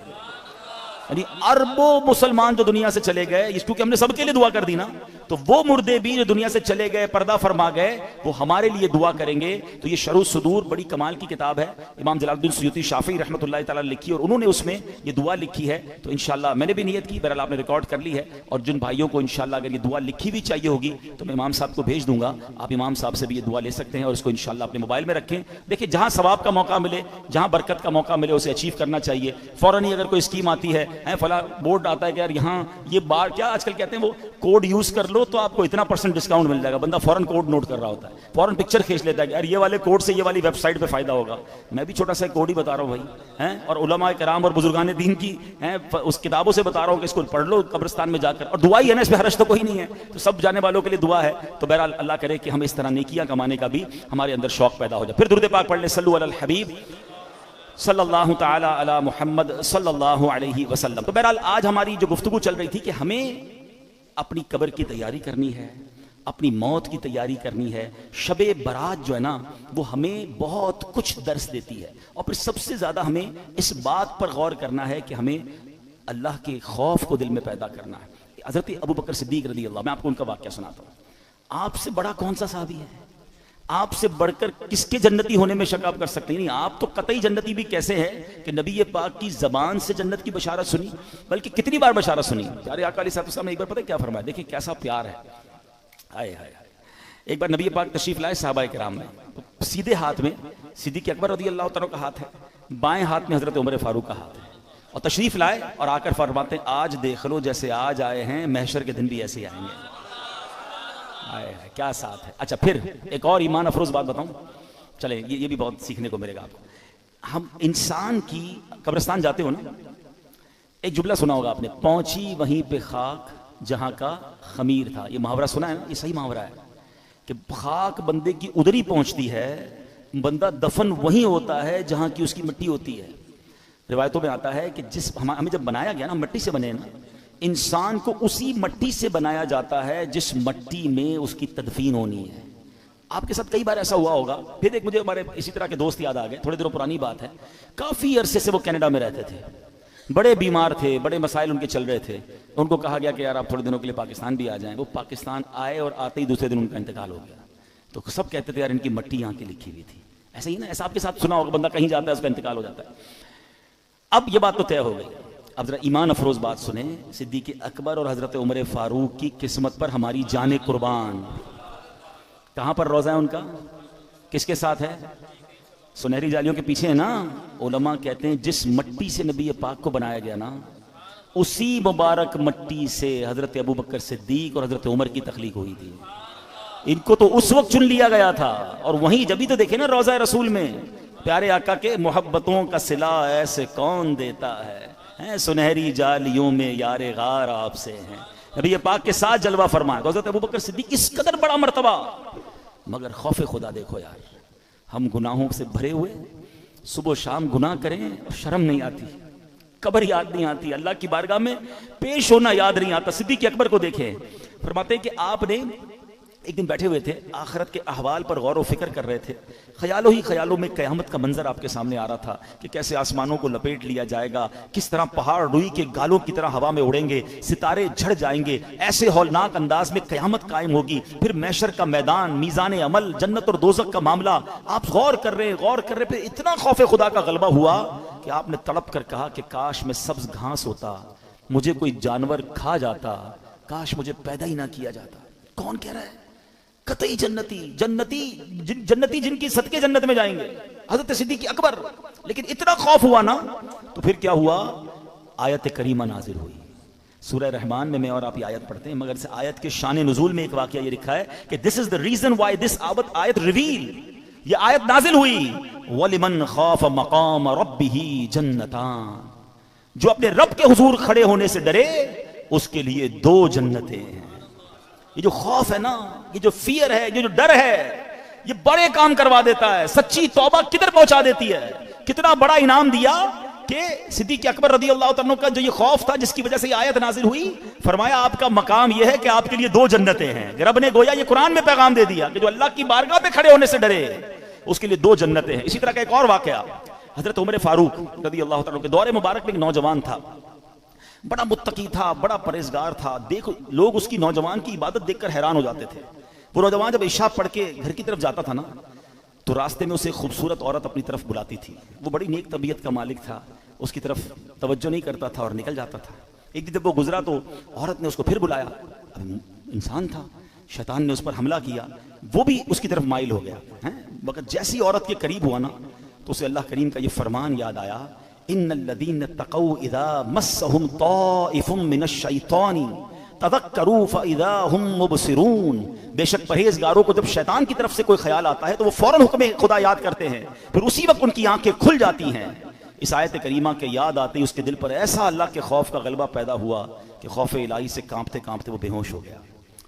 यानी अरबों मुसलमान जो दुनिया से चले गए, क्योंकि हमने सबके लिए दुआ कर दी ना, तो वो मुर्दे भी जो दुनिया से चले गए, पर्दा फरमा गए, वो हमारे लिए दुआ करेंगे। तो ये शरह सुदूर बड़ी कमाल की किताब है, इमाम जलालुद्दीन सुयूती शाफी रहमतुल्लाह तआला लिखी, और उन्होंने उसमें ये दुआ लिखी है। तो इंशाल्लाह मैंने भी नियत की, बहरहाल आपने रिकॉर्ड कर ली है, और जिन भाइयों को इंशाल्लाह अगर ये दुआ लिखी भी चाहिए होगी तो मैं इमाम साहब को भेज दूंगा, आप इमाम साहब से भी ये दुआ ले सकते हैं और इसको इंशाल्लाह अपने मोबाइल में रखें। देखिए जहां सवाब का मौका मिले, जहां बरकत का मौका मिले, उसे अचीव करना चाहिए। फौरन ही अगर कोई स्कीम आती है, फला बोर्ड आता है कि यार यहाँ ये बार क्या आजकल कहते हैं वो कोड यूज कर लो तो आपको इतना % डिस्काउंट मिल जाएगा। बंदा फौरन कोड नोट कर रहा होता है, फौरन पिक्चर खींच लेता है कि यार ये वाले कोड से ये वाली वेबसाइट पे फायदा होगा। मैं भी छोटा सा कोड ही बता रहा हूँ भाई, हैं, और उलमा किराम और बुजुर्गान दीन की हैं उस किताबों से बता रहा हूँ कि इसको पढ़ लो कब्रिस्तान में जाकर, और दुआ ही है ना, इसमें हर्ज तो कोई नहीं है, तो सब जाने वालों के लिए दुआ है। तो बहरहाल अल्लाह करे कि हम इस तरह नेकियां कमाने का भी हमारे अंदर शौक पैदा हो जाए। फिर दुरूद पाक पढ़ ले, सल्लु अलल हबीब सल्लल्लाहु ताला अला मुहम्मद सल्लल्लाहु अलैहि वसल्लम। तो बहरहाल आज हमारी जो गुफ्तगू चल रही थी कि हमें अपनी कब्र की तैयारी करनी है, अपनी मौत की तैयारी करनी है। शबे बारात जो है ना वो हमें बहुत कुछ दर्स देती है, और फिर सबसे ज़्यादा हमें इस बात पर गौर करना है कि हमें अल्लाह के खौफ को दिल में पैदा करना है। हज़रत अबू बकर सिद्दीक रज़ी अल्लाह, मैं आपको उनका वाक़या सुनाता हूँ। आपसे बड़ा कौन सा सहाबी है, आपसे बढ़कर किसके जन्नती होने में शक आप कर सकते हैं? नहीं, आप तो कतई जन्नती भी कैसे हैं कि नबी पाक की ज़बान से जन्नत की बशारत सुनी, बल्कि कितनी बार बशारत सुनी। प्यारे आका अलैहिस्सलाम ने एक बार पता है क्या फरमाया, देखिए कैसा प्यार है। हाय हाय हाय। एक बार नबी पाक तशरीफ लाए सहाबाए किराम में, तो सीधे हाथ में सिद्दीक़ अकबर रज़ी अल्लाह तआला का हाथ है, बाएं हाथ में हज़रत उमर फारूक का हाथ है, और तशरीफ लाए और आकर फरमाते हैं आज देख लो जैसे आज आए हैं महशर के दिन भी ऐसे ही आएंगे। आए क्या साथ है। अच्छा, फिर एक और ईमान अफरोज बात बताऊं, चले ये भी बहुत सीखने को मिलेगा आपको। हम इंसान की कब्रिस्तान जाते हो ना, एक जुमला सुना होगा आपने, पहुंची वहीं पे खाक जहां का खमीर था। ये मुहावरा सुना है ना, ये सही मुहावरा है कि खाक बंदे की उधर ही पहुंचती है, बंदा दफन वहीं होता है जहां की उसकी मिट्टी होती है। रिवायतों में आता है कि जिस हमें जब बनाया गया ना, मिट्टी से बने ना, इंसान को उसी मट्टी से बनाया जाता है जिस मट्टी में उसकी तदफीन होनी है। आपके साथ कई बार ऐसा हुआ होगा। फिर एक मुझे हमारे इसी तरह के दोस्त याद आ गए, थोड़ी देर पुरानी बात है, काफ़ी अरसे से वो कनाडा में रहते थे, बड़े बीमार थे, बड़े मसाइल उनके चल रहे थे। उनको कहा गया कि यार आप थोड़े दिनों के लिए पाकिस्तान भी आ जाएं। वो पाकिस्तान आए और आते ही दूसरे दिन उनका इंतकाल हो गया। तो सब कहते थे यार इनकी मट्टी यहाँ की लिखी हुई थी। ऐसा ही ना, ऐसा आपके साथ सुना होगा, बंदा कहीं जाता है उसका इंतकाल हो जाता है। अब ये बात तो तय हो गई, अब जरा ईमान अफरोज बात सुने, सिद्दीक़ अकबर और हजरत उमर फारूक की किस्मत पर हमारी जाने कुर्बान। कहां पर रोज़ा है उनका, किसके साथ है? सुनहरी जालियों के पीछे है ना। उलमा कहते हैं जिस मट्टी से नबी पाक को बनाया गया ना, उसी मुबारक मट्टी से हजरत अबू बकर सिद्दीक और हजरत उमर की तख्लीक हुई थी। इनको तो उस वक्त चुन लिया गया था, और वहीं जब भी तो देखे ना रोज़ा रसूल में, प्यारे आका के मोहब्बतों का सिला ऐसे कौन देता है, सुनहरी जालियों में यारे गार आपसे हैं। नबी पाक के साथ जलवा फरमाया हज़रत अबू बकर सिद्दीक, इस कदर बड़ा मर्तबा। मगर खौफ खुदा देखो यार, हम गुनाहों से भरे हुए सुबह शाम गुनाह करें और शर्म नहीं आती, कब्र याद नहीं आती, अल्लाह की बारगाह में पेश होना याद नहीं आता। सिद्दीक़ अकबर को देखें, फरमाते हैं कि आपने एक दिन बैठे हुए थे, आखिरत के अहवाल पर गौर व फिक्र कर रहे थे, ख्यालों ही ख्यालों में क़यामत का मंजर आपके सामने आ रहा था कि कैसे आसमानों को लपेट लिया जाएगा, किस तरह पहाड़ रुई के गालों की तरह हवा में उड़ेंगे, सितारे झड़ जाएंगे, ऐसे हौलनाक अंदाज में क़यामत कायम होगी, फिर मैशर का मैदान, मीज़ान अमल, जन्नत और दोज़ख का मामला। आप गौर कर रहे फिर इतना खौफ खुदा का गलबा हुआ कि आपने तड़प कर कहा कि काश मैं सब्ज घास होता, मुझे कोई जानवर खा जाता, काश मुझे पैदा ही ना किया जाता। कौन कह रहा है? कतई जन्नती जिनकी सदके जन्नत में जाएंगे, हजरत सिद्दीक़ अकबर। लेकिन इतना खौफ हुआ ना, तो फिर क्या हुआ, आयत करीमा नाजिल हुई। सूरह रहमान में मैं और आप ये आयत पढ़ते हैं, मगर इस आयत के शान नुज़ूल में एक वाक़या ये लिखा है कि this is the reason why this आयत रिवील, ये आयत नाजिल हुई, वलिमन खौफ मकाम रब्बिही जन्नतान, जो अपने रब के हुजूर खड़े होने से डरे उसके लिए 2 जन्नतें हैं। ये जो खौफ है ना, ये जो फियर है, ये जो डर है, ये बड़े काम करवा देता है। सच्ची तौबा किधर पहुंचा देती है। कितना बड़ा इनाम दिया कि सिद्दीक़ अकबर रज़ी अल्लाह तआला का जो ये खौफ था, जिसकी वजह से ये आयत नाजिल हुई, फरमाया आपका मकाम ये है कि आपके लिए 2 जन्नतें हैं। रब ने गोया ये कुरान में पैगाम दे दिया कि जो अल्लाह की बारगाह पे खड़े होने से डरे उसके लिए 2 जन्नतें हैं। इसी तरह का एक और वाकया, हजरत उमर फारूक रज़ी अल्लाह तआला के दौरे मुबारक में एक नौजवान था, बड़ा मुत्तकी था, बड़ा परहेजगार था। देखो लोग उसकी नौजवान की इबादत देखकर हैरान हो जाते थे। वो नौजवान जब इशा पढ़ के घर की तरफ जाता था ना, तो रास्ते में उसे खूबसूरत औरत अपनी तरफ बुलाती थी। वो बड़ी नेक तबीयत का मालिक था, उसकी तरफ तवज्जो नहीं करता था और निकल जाता था। एक दिन जब वो गुजरा तो औरत ने उसको फिर बुलाया। अब इंसान था, शैतान ने उस पर हमला किया, वो भी उसकी तरफ माइल हो गया है। मगर जैसी औरत के करीब हुआ ना, तो उसे अल्लाह करीम का ये फरमान याद आया, इन्नल्लज़ीन तक़ौ इज़ा मस्सहुम ताइफुम मिनश शैतानी फतज़क्करू फ़इज़ा हुम मुबसिरून, बेशक परहेजगारों को जब शैतान की तरफ से कोई ख्याल आता है तो वो फौरन हुक्म खुदा याद करते हैं, फिर उसी वक्त उनकी आंखें खुल जाती हैं। इस आयत करीमा के याद आते ही उसके दिल पर ऐसा अल्लाह के खौफ का गलबा पैदा हुआ कि खौफ इलाही से कांपते कांपते वो बेहोश हो गया।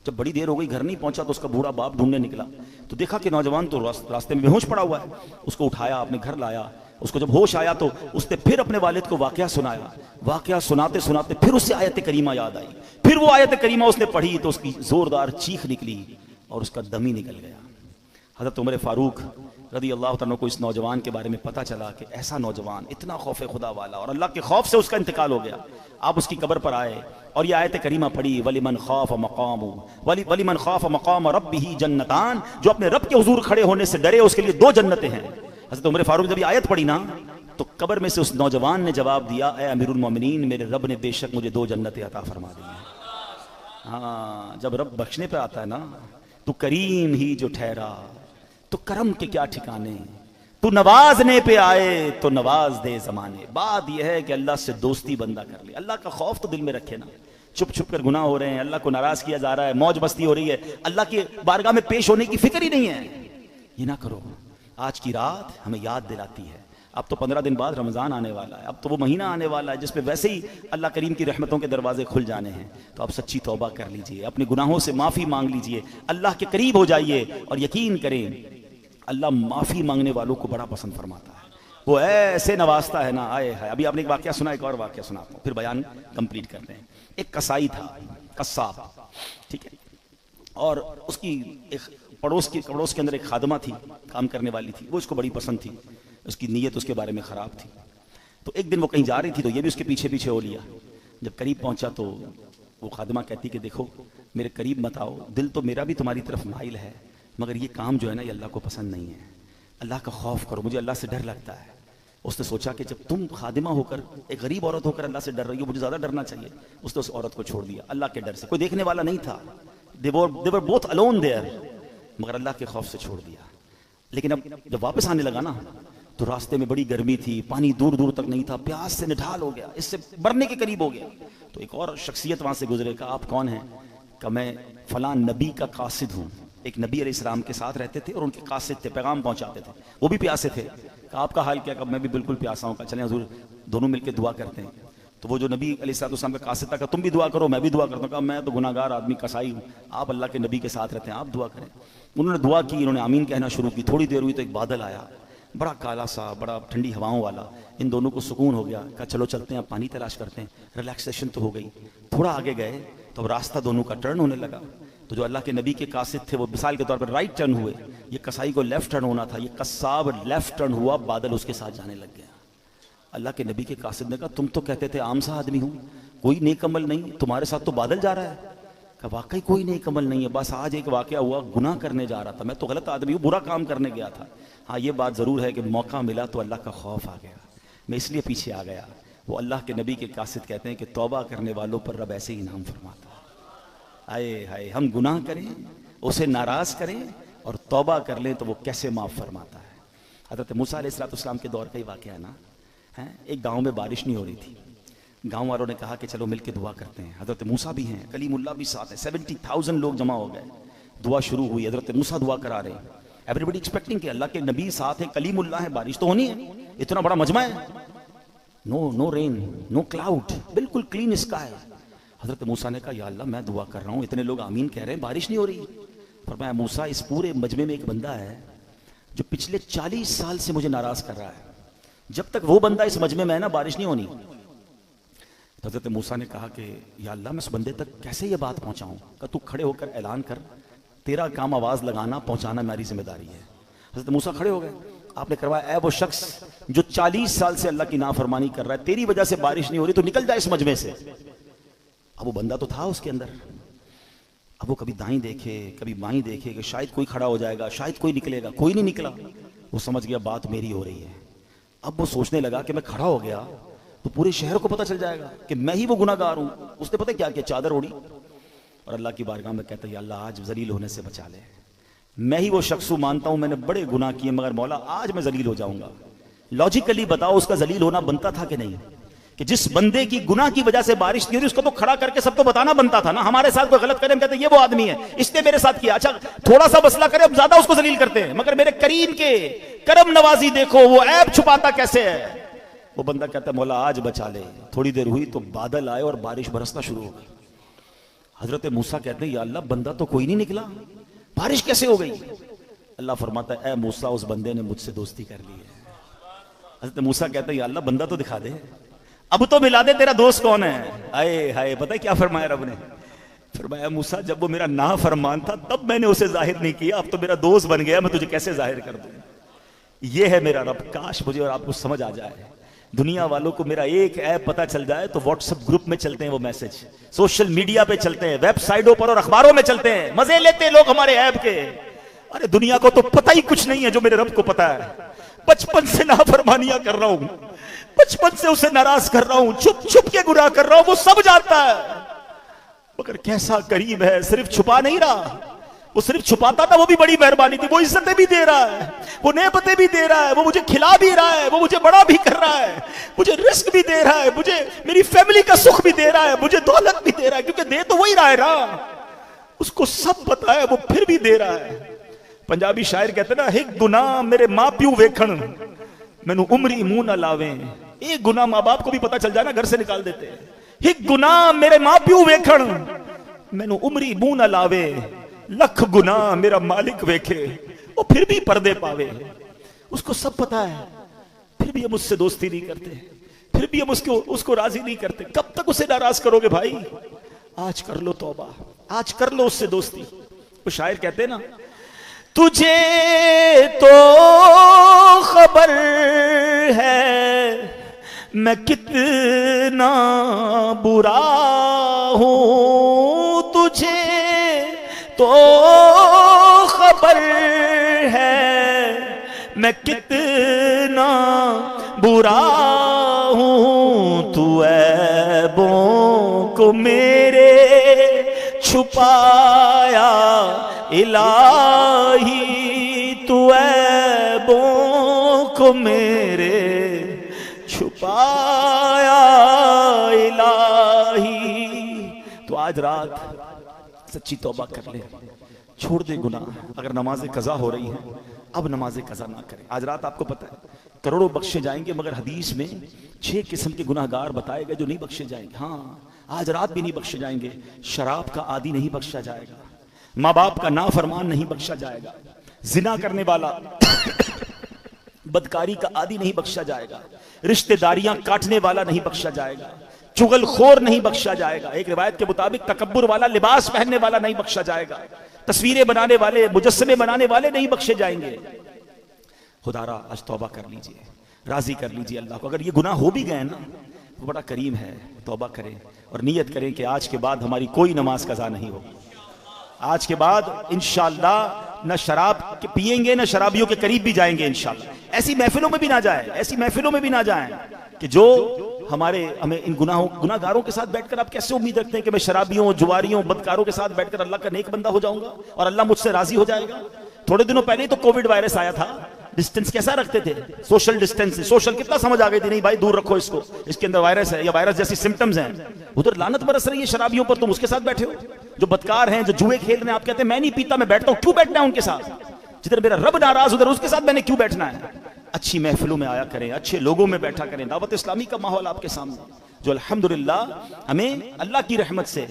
जब बड़ी देर हो गई घर नहीं पहुंचा तो उसका बूढ़ा बाप ढूंढने निकला तो देखा कि नौजवान तो रास्ते में बेहोश पड़ा हुआ है। उसको उठाया, अपने घर लाया। उसको जब होश आया तो उसने फिर अपने वालिद को वाकया सुनाया। वाकया सुनाते सुनाते फिर उससे आयत करीमा याद आई। फिर वो आयत करीमा उसने पढ़ी तो उसकी जोरदार चीख निकली और उसका दम ही निकल गया। हज़रत उमर फारूक रज़ी अल्लाह तआला को इस नौजवान के बारे में पता चला कि ऐसा नौजवान इतना खौफ खुदा वाला और अल्लाह के खौफ से उसका इंतकाल हो गया। आप उसकी कब्र पर आए और ये आयत करीमा पढ़ी, वलिमन खौफ मकाम रब्बिही जन्नतान, जो अपने रब के हुजूर खड़े होने से डरे उसके लिए 2 जन्नतें हैं। हज़रत उमर फारूक जब ये आयत पढ़ी ना तो कब्र में से उस नौजवान ने जवाब दिया, ए अमीरुल मोमिनीन, मेरे रब ने बेशक मुझे 2 जन्नतें अता फरमा दी हैं। हाँ, जब रब बख्शने पे आता है ना तो करीम ही जो ठहरा तो करम के क्या ठिकाने, तू नवाजने पे आए तो नवाज दे जमाने। बात यह है कि अल्लाह से दोस्ती बंदा कर ले, अल्लाह का खौफ तो दिल में रखे ना। चुप छुप कर गुनाह हो रहे हैं, अल्लाह को नाराज किया जा रहा है, मौज मस्ती हो रही है, अल्लाह की बारगाह में पेश होने की फिक्र ही नहीं है, ये ना करो। आज की रात हमें याद दिलाती है, अब तो 15 दिन बाद रमज़ान आने वाला है, अब तो वो महीना आने वाला है जिसमें वैसे ही अल्लाह करीम की रहमतों के दरवाजे खुल जाने हैं। तो आप सच्ची तौबा कर लीजिए, अपने गुनाहों से माफ़ी मांग लीजिए, अल्लाह के करीब हो जाइए और यकीन करें अल्लाह माफ़ी मांगने वालों को बड़ा पसंद फरमाता है। वो ऐसे नवाजता है ना, आए है। अभी आपने एक वाकया सुना, एक और वाकया सुनाता हूँ, फिर बयान कंप्लीट करते हैं। एक कसाई था, कस्साब, ठीक है, और उसकी एक पड़ोस के अंदर एक खादमा थी, काम करने वाली थी। वो उसको बड़ी पसंद थी, उसकी नीयत उसके बारे में ख़राब थी। तो एक दिन वो कहीं जा रही थी तो ये भी उसके पीछे पीछे हो लिया। जब करीब पहुंचा तो वो खादमा कहती कि देखो मेरे करीब मत आओ, दिल तो मेरा भी तुम्हारी तरफ माइल है, मगर ये काम जो है ना ये अल्लाह को पसंद नहीं है, अल्लाह का खौफ करो, मुझे अल्लाह से डर लगता है। उसने सोचा कि जब तुम खादिमा होकर, एक गरीब औरत होकर अल्लाह से डर रही हो, मुझे ज़्यादा डरना चाहिए। उसने उस औरत को छोड़ दिया अल्लाह के डर से, कोई देखने वाला नहीं था, दे वर बोथ अलोन देयर, मगर अल्लाह के खौफ से छोड़ दिया। लेकिन अब जब वापस आने लगा ना तो रास्ते में बड़ी गर्मी थी, पानी दूर दूर तक नहीं था, प्यास से निढाल हो गया, इससे मरने के करीब हो गया। तो एक और शख्सियत वहाँ से गुजरे, कहा आप कौन हैं? कहा मैं फलां नबी का कासिद हूँ। एक नबी अलैहिस्सलाम के साथ रहते थे और उनके कासिद थे, पैगाम पहुँचाते थे, वो भी प्यासे थे। कहा आपका हाल क्या? कहा मैं भी बिल्कुल प्यासा हूँ। कहा चलें हुजूर दोनों मिलकर दुआ करते हैं। तो वो जो नबी अलैहिस्सलाम का कासिद था, कहा तुम भी दुआ करो, मैं भी दुआ करता हूँ। कहा मैं तो गुनाहगार आदमी, कसाई हूँ, आप अल्लाह के नबी के साथ रहते हैं, आप दुआ करें। उन्होंने दुआ की, इन्होंने आमीन कहना शुरू की। थोड़ी देर हुई तो एक बादल आया, बड़ा काला सा, बड़ा ठंडी हवाओं वाला। इन दोनों को सुकून हो गया। कहा चलो चलते हैं, अब पानी तलाश करते हैं, रिलैक्सेशन तो हो गई। थोड़ा आगे गए तो अब रास्ता दोनों का टर्न होने लगा। तो जो अल्लाह के नबी के कासिद थे वो मिसाल के तौर पर राइट टर्न हुए, ये कसाई को लेफ्ट टर्न होना था, ये कस्साब लेफ्ट टर्न हुआ, बादल उसके साथ जाने लग गया। अल्लाह के नबी के कासिद ने कहा तुम तो कहते थे आम सा आदमी हूँ, कोई नेक अमल नहीं, तुम्हारे साथ तो बादल जा रहा है। कहा वाकई कोई नेक अमल नहीं है, बस आज एक वाकया हुआ, गुनाह करने जा रहा था, मैं तो गलत आदमी हूँ, बुरा काम करने गया था। हाँ ये बात ज़रूर है कि मौका मिला तो अल्लाह का खौफ आ गया, मैं इसलिए पीछे आ गया। वो अल्लाह के नबी के कासिद कहते हैं कि तौबा करने वालों पर रब ऐसे ही इनाम फरमाता है। आए हाय, हम गुनाह करें, उसे नाराज़ करें और तौबा कर लें तो वो कैसे माफ़ फरमाता है। हज़रत मूसा अलैहिस्सलाम के दौर का ही वाक़या है ना, है। एक गाँव में बारिश नहीं हो रही थी, गाँव वालों ने कहा कि चलो मिलकर दुआ करते हैं। हज़रत मूसा भी हैं, कलीमुल्लाह भी साथ है, 70,000 लोग जमा हो गए। दुआ शुरू हुई, हज़रत मूसा दुआ करा रहे हैं, एवरीबडी एक्सपेक्टिंग कि अल्लाह के नबी साथ हैं, कलीमुल्लाह है, बारिश तो होनी है, इतना बड़ा मजमा है। नो रेन, नो क्लाउड, बिल्कुल क्लीन स्काई। हज़रत मूसा ने कहा या अल्लाह मैं दुआ कर रहा हूँ, इतने लोग आमीन कह रहे हैं, बारिश नहीं हो रही। फरमाया मूसा इस पूरे मजमे में एक बंदा है जो पिछले 40 साल से मुझे नाराज़ कर रहा है, जब तक वो बंदा इस मजमे में है ना बारिश नहीं होनी। हज़रत मूसा ने कहा कि या अल्लाह मैं उस बंदे तक कैसे ये बात पहुँचाऊँ? का तू खड़े होकर ऐलान कर, तेरा काम आवाज़ लगाना पहुँचाना मेरी जिम्मेदारी है। हज़रत मूसा खड़े हो गए, आपने करवाया ऐ वो शख्स जो 40 साल से अल्लाह की नाफरमानी कर रहा है, तेरी वजह से बारिश नहीं हो रही, तो निकल जाए इस मजमे से। अब वो बंदा तो था उसके अंदर, अब वो कभी दाईं देखे कभी बाईं देखे कि शायद कोई खड़ा हो जाएगा, शायद कोई निकलेगा, कोई नहीं निकला। वो समझ गया बात मेरी हो रही है। अब वो सोचने लगा कि मैं खड़ा हो गया तो पूरे शहर को पता चल जाएगा कि मैं ही वो गुनाहगार हूँ। उसने पता क्या किया, चादर ओढ़ी और अल्लाह की बारगाह में कहता है या अल्लाह आज जलील होने से बचा ले, मैं ही वो शख्स हूँ, मानता हूँ मैंने बड़े गुनाह किए, मगर मौला आज मैं जलील हो जाऊंगा। लॉजिकली बताओ उसका जलील होना बनता था कि नहीं? कि जिस बंदे की गुनाह की वजह से बारिश नहीं हो रही उसको तो खड़ा करके सबको बताना बनता था ना। हमारे साथ कोई गलत करे हम कहते हैं ये वो आदमी है, इसने मेरे साथ किया। अच्छा थोड़ा सा मसला करे हम ज्यादा उसको जलील करते हैं, मगर मेरे करीम के करम नवाजी देखो वो ऐब छुपाता कैसे है। वो बंदा कहता है मौला आज बचा ले। थोड़ी देर हुई तो बादल आए और बारिश बरसना शुरू हो गई। हजरत मूसा कहते हैं या अल्लाह बंदा तो कोई नहीं निकला, बारिश कैसे हो गई। अल्लाह फरमाता है ए मूसा उस बंदे ने मुझसे दोस्ती कर ली है। हजरत मूसा कहते हैं या अल्लाह बंदा तो दिखा दे, अब तो मिला दे तेरा दोस्त कौन है। आए हाय पता है क्या फरमाया रब ने, फरमाया मूसा जब वो मेरा ना फरमान था तब मैंने उसे जाहिर नहीं किया, अब तो मेरा दोस्त बन गया, मैं तुझे कैसे जाहिर कर दूं। ये है मेरा रब। काश मुझे और आपको समझ आ जाए। दुनिया वालों को मेरा एक ऐप पता चल जाए तो व्हाट्सएप ग्रुप में चलते हैं वो मैसेज, सोशल मीडिया पे चलते हैं, वेबसाइटों पर और अखबारों में चलते हैं, मजे लेते हैं लोग हमारे ऐप के। अरे दुनिया को तो पता ही कुछ नहीं है जो मेरे रब को पता है। बचपन से नाफरमानियां कर रहा हूं, बचपन से उसे नाराज कर रहा हूं, छुप छुप के गुनाह कर रहा हूं, वो सब जानता है। मगर कैसा करीम है, सिर्फ छुपा नहीं रहा, वो सिर्फ छुपाता था वो भी बड़ी मेहरबानी थी, वो इज्जतें भी दे रहा है, वो नेमतें भी दे रहा है, वो मुझे खिला भी रहा है, वो मुझे बड़ा भी कर रहा है, मुझे रिस्क भी दे रहा है, मुझे मेरी फैमिली का सुख भी दे रहा है, मुझे दौलत भी दे रहा है, क्योंकि दे तो वही रहा है ना, उसको सब पता है, वो फिर भी दे रहा है। पंजाबी शायर कहते ना एक गुनाह मेरे मां प्यू वेखण मैनू उमरी मुंह ना लावे। एक गुनाह मां बाप को भी पता चल जाए ना घर से निकाल देते हैं। एक गुनाह मेरे मां प्यू वेखण मैनू उमरी मुंह ना लावे, लख गुनाह मेरा मालिक वेखे वो फिर भी पर्दे पावे। उसको सब पता है, फिर भी हम उससे दोस्ती नहीं करते, फिर भी हम उसको राजी नहीं करते। कब तक उसे नाराज करोगे भाई? आज कर लो तौबा, आज कर लो उससे दोस्ती। वो शायर कहते हैं ना तुझे तो खबर है मैं कितना बुरा हूं, तुझे तो खबर है मैं कितना बुरा हूं, तू ऐबों को मेरे छुपाया इलाही, तू ऐबों को मेरे छुपाया इलाही। तो आज रात सच्ची तौबा कर ले, छोड़ दे गुनाह। अगर नमाजें कज़ा हो रही हैं अब नमाजें कज़ा ना करें। आज रात आपको पता है करोड़ों बख्शे जाएंगे, मगर हदीस में 6 किस्म के गुनाहगार बताए गए जो नहीं बख्शे जाएंगे। हाँ आज रात भी नहीं बख्शे जाएंगे। शराब का आदी नहीं बख्शा जाएगा, माँ बाप का नाफरमान नहीं बख्शा जाएगा, जिना करने वाला बदकारी का आदी नहीं बख्शा जाएगा, रिश्तेदारियां काटने वाला नहीं बख्शा जाएगा, चुगलखोर नहीं बख्शा जाएगा, एक रिवायत के मुताबिक तकब्बुर वाला लिबास पहनने वाला नहीं बख्शा जाएगा, तस्वीरें बनाने वाले मुजस्समे बनाने वाले नहीं बख्शे जाएंगे। खुदारा आज तौबा कर लीजिए, राजी कर लीजिए अल्लाह को। अगर ये गुनाह हो भी गए ना वो बड़ा करीम है, तौबा करें और नियत करें कि आज के बाद हमारी कोई नमाज कज़ा नहीं होगी। आज के बाद इंशाअल्लाह न शराब पिएंगे न शराबियों के करीब भी जाएंगे इंशाअल्लाह। ऐसी महफिलों में भी ना जाए, ऐसी महफिलों में भी ना जाएं कि जो हमें इन गुनाहगारों के साथ बैठकर आप कैसे उम्मीद रखते हैं कि मैं शराबियों जुआरियों बदकारों के साथ बैठकर अल्लाह का नेक बंदा हो जाऊंगा और अल्लाह मुझसे राजी हो जाएगा। थोड़े दिनों पहले ही तो कोविड वायरस आया था, डिस्टेंस कैसा रखते थे, सोशल डिस्टेंस, सोशल कितना समझ आ गई थी, नहीं भाई दूर रखो इसको, इसके अंदर वायरस है या वायरस जैसी सिम्टम्स हैं। उधर लानत बरस रही है शराबियों पर, तुम उसके साथ बैठे हो। जो बदकार हैं, जो जुए खेल रहे हैं, आप कहते हैं मैं नहीं पीता मैं बैठता हूं, क्यों बैठना है उनके साथ? जिधर मेरा रब नाराज उधर उसके साथ मैंने क्यों बैठना है? अच्छी महफिलों में आया करें, अच्छे लोगों में बैठा करें, दावत इस्लामी का माहौल आपके सामने, जो अल्हम्दुलिल्लाह हमें अल्लाह की रहमत से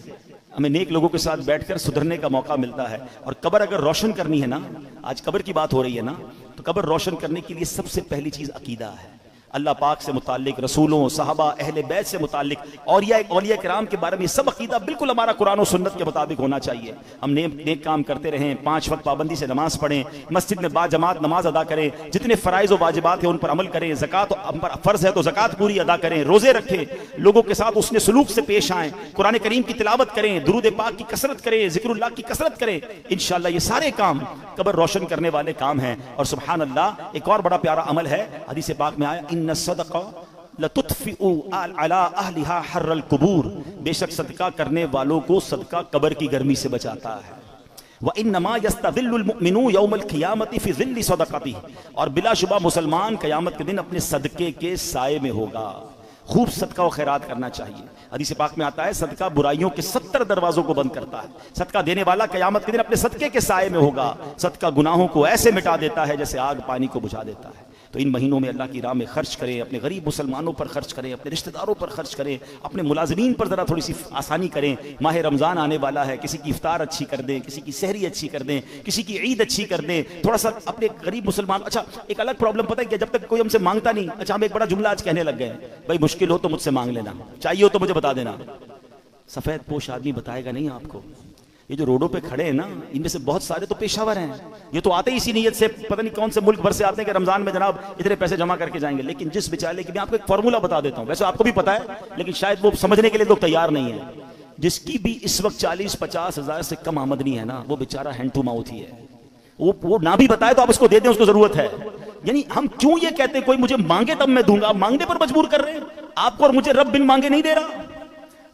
हमें नेक लोगों के साथ बैठकर सुधरने का मौका मिलता है। और कब्र अगर रोशन करनी है ना, आज कब्र की बात हो रही है ना, तो कब्र रोशन करने के लिए सबसे पहली चीज अकीदा है। अल्लाह पाक से मुताल्लिक, रसूलों, सहाबा, अहले बैत से मुताल्लिक, औलिया किराम के बारे में सब अकीदा बिल्कुल हमारा कुरान और सुन्नत के मुताबिक होना चाहिए। हम नेक काम करते रहें, 5 वक्त पाबंदी से नमाज पढ़ें, मस्जिद में बाजमात नमाज अदा करें, जितने फ़राइज़ और वाजिबात हैं उन पर अमल करें, ज़कात हम पर फ़र्ज़ है तो ज़कात पूरी अदा करें, रोज़े रखें, लोगों के साथ उसने सलूक से पेश आएँ, कुरान करीम की तिलावत करें, दुरूद पाक की कसरत करें, ज़िक्रुल्लाह की कसरत करें। इंशाअल्लाह ये सारे काम कब्र रोशन करने वाले काम हैं। और सुब्हान अल्लाह एक और बड़ा प्यारा अमल है, हदीस पाक में आया इन्ना सदका लतुत्फिउ अला अहलिहा हर्रल कुबूर, बेशक सदका करने वालों को सदका कब्र की गर्मी से बचाता है। व इन्नमा यस्तज़िल्लुल मुमिनु यौमल क़ियामति फ़ी ज़िल्लि सदक़तिही, और बिलाशुबा मुसलमान क़यामत के दिन अपने सदके के साए में होगा। खूब सदका और खैरात करना चाहिए। हदीस पाक में आता है सदका बुराइयों के 70 दरवाजों को बंद करता है। सदका देने वाला क़यामत के दिन अपने सदके के साए में होगा। सदका गुनाहों को ऐसे मिटा देता है जैसे आग पानी को बुझा देता है। तो इन महीनों में अल्लाह की राह में खर्च करें, अपने गरीब मुसलमानों पर खर्च करें, अपने रिश्तेदारों पर खर्च करें, अपने मुलाजिमीन पर ज़रा थोड़ी सी आसानी करें। माह रमज़ान आने वाला है, किसी की इफ्तार अच्छी कर दें, किसी की सहरी अच्छी कर दें, किसी की ईद अच्छी कर दें। थोड़ा सा अपने गरीब मुसलमान, अच्छा एक अलग प्रॉब्लम पता है क्या, जब तक कोई हमसे मांगता नहीं, अच्छा हम एक बड़ा जुमला आज कहने लग गए, भाई मुश्किल हो तो मुझसे मांग लेना, चाहिए हो तो मुझे बता देना। सफ़ेद पोश आदमी बताएगा नहीं आपको। ये जो रोडों पे खड़े हैं ना, इनमें से बहुत सारे तो पेशावर हैं। ये तो आते ही इसी नीयत से, पता नहीं कौन से मुल्क भर से आते हैं कि रमजान में जनाब इतने पैसे जमा करके जाएंगे। लेकिन जिस बेचारे की, मैं आपको एक फॉर्मूला बता देता हूँ, वैसे आपको भी पता है लेकिन शायद वो समझने के लिए लोग तैयार नहीं है। जिसकी भी इस वक्त 40-50 हज़ार से कम आमदनी है ना, वो बेचारा हैंड टू माउथ ही है। वो ना भी बताए तो आप उसको दे दें, उसको जरूरत है। यानी हम क्यों ये कहते हैं कोई मुझे मांगे तब मैं दूंगा, मांगने पर मजबूर कर रहे हैं आपको, और मुझे रब बिन मांगे नहीं दे रहा।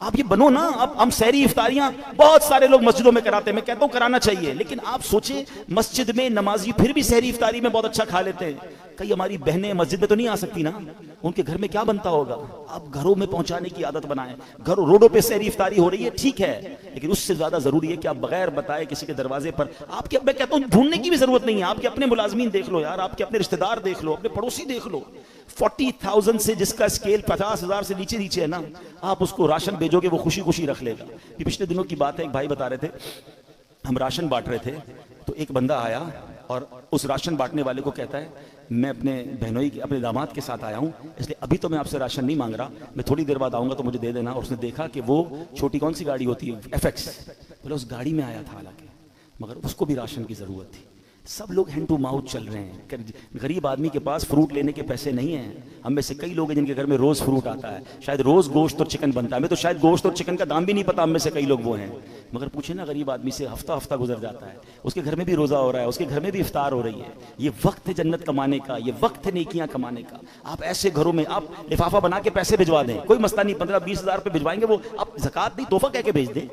आप ये बनो ना। अब हम सहरी इफ्तारियां बहुत सारे लोग मस्जिदों में कराते हैं, मैं कहता हूं कराना चाहिए, लेकिन आप सोचे मस्जिद में नमाजी फिर भी सहरी इफ्तारी में बहुत अच्छा खा लेते हैं। कई हमारी बहनें मस्जिद में तो नहीं आ सकती ना, उनके घर में क्या बनता होगा। आप घरों में पहुंचाने की आदत बनाएं। घरों रोडों पे सहरी इफ्तारी हो रही है, ठीक है, लेकिन उससे ज्यादा जरूरी है कि आप बगैर बताए किसी के दरवाजे पर, आपके, मैं कहता हूं ढूंढने की भी जरूरत नहीं है। आपके अपने मुलाजमीन देख लो यार, आपके अपने रिश्तेदार देख लो, अपने पड़ोसी देख लो। 40,000 से जिसका स्केल 50,000 से नीचे नीचे है ना, आप उसको राशन भेजोगे वो खुशी खुशी रख लेगा। ये पिछले दिनों की बात है, एक भाई बता रहे थे, हम राशन बांट रहे थे तो एक बंदा आया और उस राशन बांटने वाले को कहता है मैं अपने बहनोई अपने दामाद के साथ आया हूँ, इसलिए अभी तो मैं आपसे राशन नहीं मांग रहा, मैं थोड़ी देर बाद आऊँगा तो मुझे दे देना। और उसने देखा कि वो छोटी कौन सी गाड़ी होती है, FX, बोले उस गाड़ी में आया था हालांकि, मगर उसको भी राशन की ज़रूरत थी। सब लोग हैंड टू माउथ चल रहे हैं। गरीब आदमी के पास फ्रूट लेने के पैसे नहीं हैं। हम में से कई लोग हैं जिनके घर में रोज़ फ्रूट आता है, शायद रोज़ गोश्त और चिकन बनता है, हमें तो शायद गोश्त और चिकन का दाम भी नहीं पता, हम में से कई लोग वो हैं। मगर पूछे ना गरीब आदमी से, हफ्ता हफ्ता गुजर जाता है, उसके घर में भी रोज़ा हो रहा है, उसके घर में भी इफ्तार हो रही है। ये वक्त है जन्नत कमाने का, ये वक्त है नेकियां कमाने का। आप ऐसे घरों में आप लिफाफा बना के पैसे भिजवा दें, कोई मसला नहीं, 15-20 हज़ार रुपये भिजवाएंगे, वो आप ज़कात नहीं तोहफा कह के भेज दें,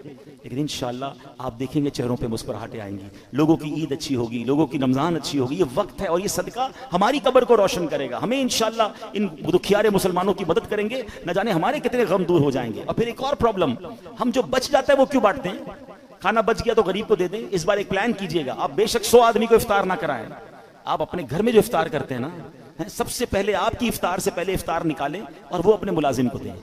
लेकिन इंशाअल्लाह आप देखेंगे चेहरों पे मुस्कुराहटें आएंगी, लोगों की ईद अच्छी होगी, लोगों की रमज़ान अच्छी होगी। ये वक्त है और ये सदका हमारी कब्र को रोशन करेगा। हमें इंशाअल्लाह इन दुखियारे मुसलमानों की मदद करेंगे, न जाने हमारे कितने गम दूर हो जाएंगे। और फिर एक और प्रॉब्लम, हम जो बच जाता है वो क्यों बांटते हैं। खाना बच गया तो गरीब को दे दें। इस बार एक प्लान कीजिएगा, आप बेशक 100 आदमी को इफ्तार ना कराएं, आप अपने घर में जो इफ्तार करते हैं ना, सबसे पहले आपकी इफ्तार से पहले इफ्तार निकालें और वो अपने मुलाजिम को दें,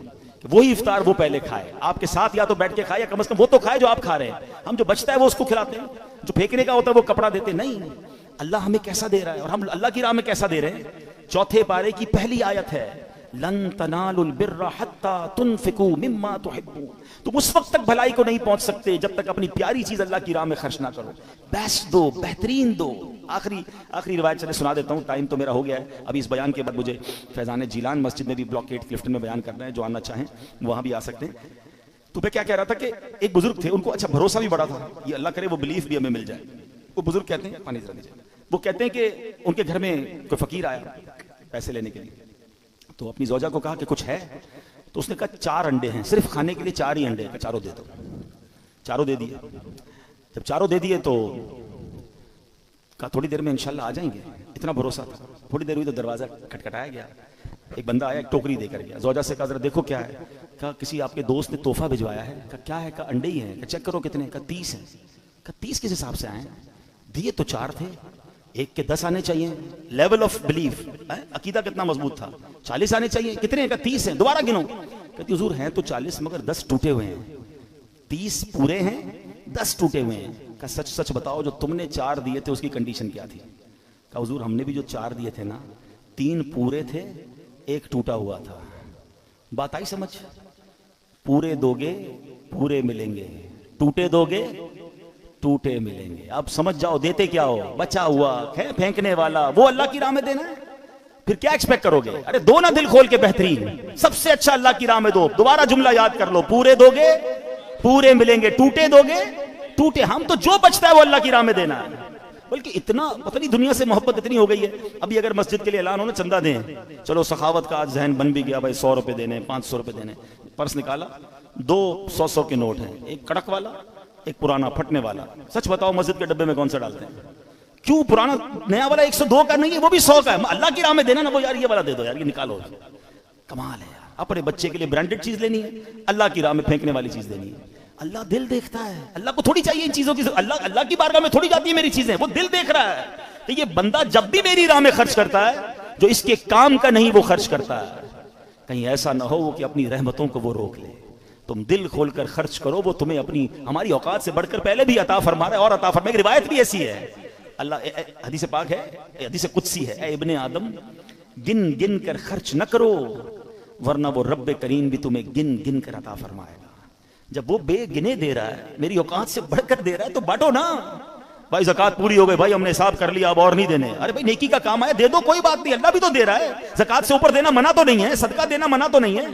वही इफ्तार वो पहले खाए, आपके साथ या तो बैठ के खाए या कम से कम वो तो खाए जो आप खा रहे हैं। हम जो बचता है वो उसको खिलाते हैं, जो फेंकने का होता है वो कपड़ा देते नहीं। अल्लाह हमें कैसा दे रहा है और हम अल्लाह की राह में कैसा दे रहे हैं। चौथे पारे की पहली आयत है, लन तनालुल बिर्रा हत्ता तुनफिकू मिम्मा तुहिब्बून। तुम उस वक्त तक भलाई को नहीं पहुंच सकते जब तक अपनी प्यारी चीज अल्लाह की राह में खर्च ना करो। बेस्ट दो, बेहतरीन दो। आखिरी रिवायत चले सुना देता हूँ, टाइम तो मेरा हो गया है। अभी इस बयान के बाद मुझे फैजान जीलान मस्जिद में भी ब्लॉक 8 क्लिफ्टन में बयान करना है, जो आना चाहें वहां भी आ सकते हैं। तो मैं क्या कह रहा था कि एक बुजुर्ग थे, उनको अच्छा भरोसा भी बड़ा था, ये अल्लाह करे वो बिलीफ भी हमें मिल जाए। वो बुजुर्ग कहते हैं, पानी जरा दीजिए, वो कहते हैं कि उनके घर में कोई फकीर आया पैसे लेने के लिए, तो अपनी ज़ौजा को कहा कि कुछ है, तो उसने कहा 4 अंडे हैं, सिर्फ खाने के लिए 4 ही अंडे हैं, चारों दे दो। चारों दे दिए। जब चारों दे दिए तो कहा थोड़ी देर में इंशाल्लाह आ जाएंगे, इतना भरोसा था। थोड़ी देर हुई तो दरवाज़ा खटखटाया गया, एक बंदा आया, एक टोकरी देकर गया। ज़ौजा से कहा जरा देखो क्या है। कहा किसी आपके दोस्त ने तोहफा भिजवाया है। कहा क्या है। कहा अंडे ही हैं। कहा चेक करो कितने। कहा 30 हैं। कहा 30 किस हिसाब से आए। दिए तो 4 थे, एक के 10 आने चाहिए। लेवल ऑफ बिलीफ, अकीदा कितना मजबूत था। 40 आने चाहिए, कितने। कहा 30 हैं। दोबारा गिनो। कहती हुजूर हैं तो 40 मगर 10 टूटे हुए हैं। 30 पूरे हैं, 10 टूटे हुए हैं। कहा सच सच बताओ जो तुमने 4 दिए थे उसकी कंडीशन क्या थी। कहा हुजूर हमने भी जो 4 दिए थे ना, 3 पूरे थे, 1 टूटा हुआ था। बात आई समझ। पूरे दोगे पूरे मिलेंगे, टूटे दोगे टूटे मिलेंगे। अब समझ जाओ देते क्या हो। बचा हुआ है फेंकने वाला, वो अल्लाह की राह में देना है, फिर क्या एक्सपेक्ट करोगे। अरे दो ना दिल खोल के, बेहतरीन सबसे अच्छा अल्लाह की राह में दो। दोबारा जुमला याद कर लो, पूरे दोगे पूरे मिलेंगे, टूटे दोगे टूटे। हम तो जो बचता है वो अल्लाह की राह में देना है। बल्कि इतना पता नहीं दुनिया से मोहब्बत इतनी हो गई है। अभी अगर मस्जिद के लिए ऐलान हो ना चंदा दें, चलो सखावत का आज जहन बन भी गया भाई, 100 रुपए देने, 500 रुपए देने। पर्स निकाला, 2 100-100 के नोट हैं, एक कड़क वाला एक पुराना फटने वाला। सच बताओ मस्जिद के डब्बे में कौन सा डालते हैं। क्यों पुराना नया वाला 102 का नहीं है, वो भी 100 का है। अल्लाह की राह में देना ना, वो यार ये वाला दे दो यार, ये निकालो। कमाल है यार। अपने बच्चे के लिए ब्रांडेड चीज लेनी है, अल्लाह की राह में फेंकने वाली चीज लेनी है। अल्लाह दिल देखता है, अल्लाह को थोड़ी चाहिए इन चीजों की, अल्लाह की बारगाह में थोड़ी जाती है मेरी चीजें, वो दिल देख रहा है कि ये बंदा जब भी मेरी राह में खर्च करता है जो इसके काम का नहीं वो खर्च करता है, कहीं ऐसा ना हो कि अपनी रहमतों को वो रोक ले। तुम दिल खोलकर खर्च करो, वो तुम्हें अपनी हमारी औकात से बढ़कर पहले भी अता फरमा रहा है और अता फरमा। एक रिवायत भी ऐसी है, अल्लाह हदीस पाक है, हदीस कुदसी है, ए इब्ने आदम गिन गिन कर खर्च न करो वरना वो रब्बे करीम भी तुम्हें गिन गिन कर अता फरमाएगा। जब वो बेगिने दे रहा है, मेरी औकात से बढ़कर दे रहा है, तो बांटो ना भाई। ज़कात पूरी हो गई भाई, हमने हिसाब कर लिया, अब और नहीं देने। अरे भाई नेकी का काम है, दे दो, कोई बात नहीं, अल्लाह भी तो दे रहा है। ज़कात से ऊपर देना मना तो नहीं है, सदका देना मना तो नहीं है,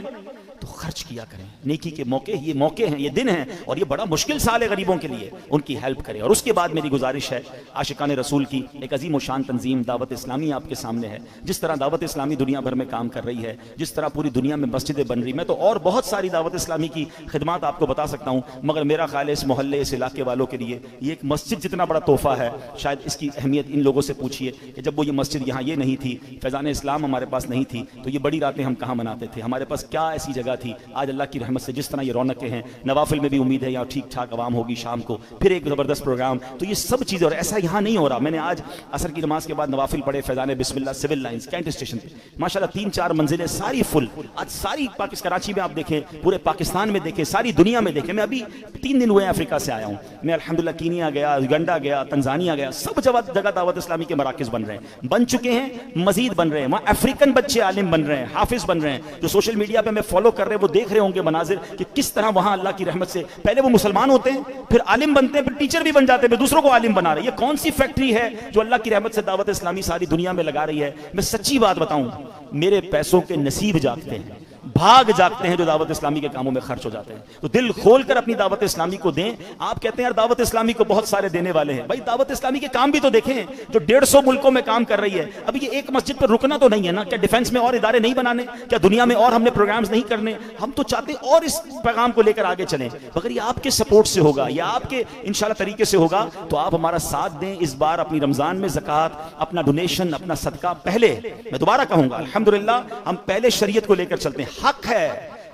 तो खर्च किया करें। नेकी के मौके, ये मौके हैं, ये दिन हैं, और ये बड़ा मुश्किल साल है गरीबों के लिए, उनकी हेल्प करें। और उसके बाद मेरी गुजारिश है, आशिकान रसूल की एक अजीम शान तंजीम दावत इस्लामी आपके सामने है। जिस तरह दावत इस्लामी दुनिया भर में काम कर रही है, जिस तरह पूरी दुनिया में मस्जिदें बन रही, मैं तो और बहुत सारी दावत इस्लामी की खिदमात आपको बता सकता हूँ, मगर मेरा ख्याल है इस मोहल्ले, इस इलाके वालों के लिए ये एक मस्जिद जितना बड़ा तोहफा है। शायद इसकी अहमियत इन लोगों से पूछिए कि जब वो ये मस्जिद यहाँ ये नहीं थी, फैज़ान इस्लाम हमारे पास नहीं थी, तो ये बड़ी रातें हम कहाँ मनाते थे, हमारे पास क्या ऐसी जगह थी। आज अल्लाह की रहमत से जिस तरह ये रौनकें हैं, नवाफिल में भी उम्मीद है यहाँ ठीक ठाक आवाम होगी, शाम को फिर एक ज़बरदस्त प्रोग्राम, तो ये सब चीज़ें, और ऐसा यहाँ नहीं हो रहा। मैंने आज असर की नमाज के बाद नवाफिल पढ़े फैज़ान बिस्मिल्लाह सिविल लाइंस कैंट स्टेशन पे, माशाल्लाह 3-4 मंजिलें सारी फुल। आज सारी कराची में आप देखें, पूरे पाकिस्तान में देखें, सारी दुनिया में देखें। मैं अभी 3 दिन हुए अफ्रीका से आया हूँ, मैं अल्हम्दुलिल्लाह कीनिया गया, युगांडा गया, तंजानिया गया, सब जगह दावत इस्लामी के मराकिज़ बन रहे हैं, बन चुके हैं, मजीद बन रहे हैं। वहाँ अफ्रीकन बच्चे आलिम बन रहे हैं, हाफिज बन रहे हैं। जो सोशल मीडिया पे मैं फॉलो कर रहे हैं वो देख रहे होंगे मनाजिर कि किस तरह वहाँ अल्लाह की रहमत से पहले वो मुसलमान होते हैं, फिर आलिम बनते हैं, फिर टीचर भी बन जाते हैं, फिर दूसरों को आलिम बना रहे हैं। ये कौन सी फैक्ट्री है जो अल्लाह की रहमत से दावत इस्लामी सारी दुनिया में लगा रही है। मैं सच्ची बात बताऊं, मेरे पैसों के नसीब जागते हैं, भाग जागते हैं जो दावत इस्लामी के कामों में खर्च हो जाते हैं। तो दिल खोलकर अपनी दावत इस्लामी को दें। आप कहते हैं यार दावत इस्लामी को बहुत सारे देने वाले हैं, भाई दावत इस्लामी के काम भी तो देखें जो 150 मुल्कों में काम कर रही है। अब ये एक मस्जिद पर रुकना तो नहीं है ना, क्या डिफेंस में और इदारे नहीं बनाने, क्या दुनिया में और हमने प्रोग्राम्स नहीं करने। हम तो चाहते और इस पैगाम को लेकर आगे चलें। अगर ये आपके सपोर्ट से होगा, या आपके इंशाल्लाह तरीके से होगा, तो आप हमारा साथ दें। इस बार अपनी रमजान में ज़कात, अपना डोनेशन, अपना सदका, पहले मैं दोबारा कहूंगा अल्हम्दुलिल्लाह हम पहले शरीयत को लेकर चलते हैं। हक है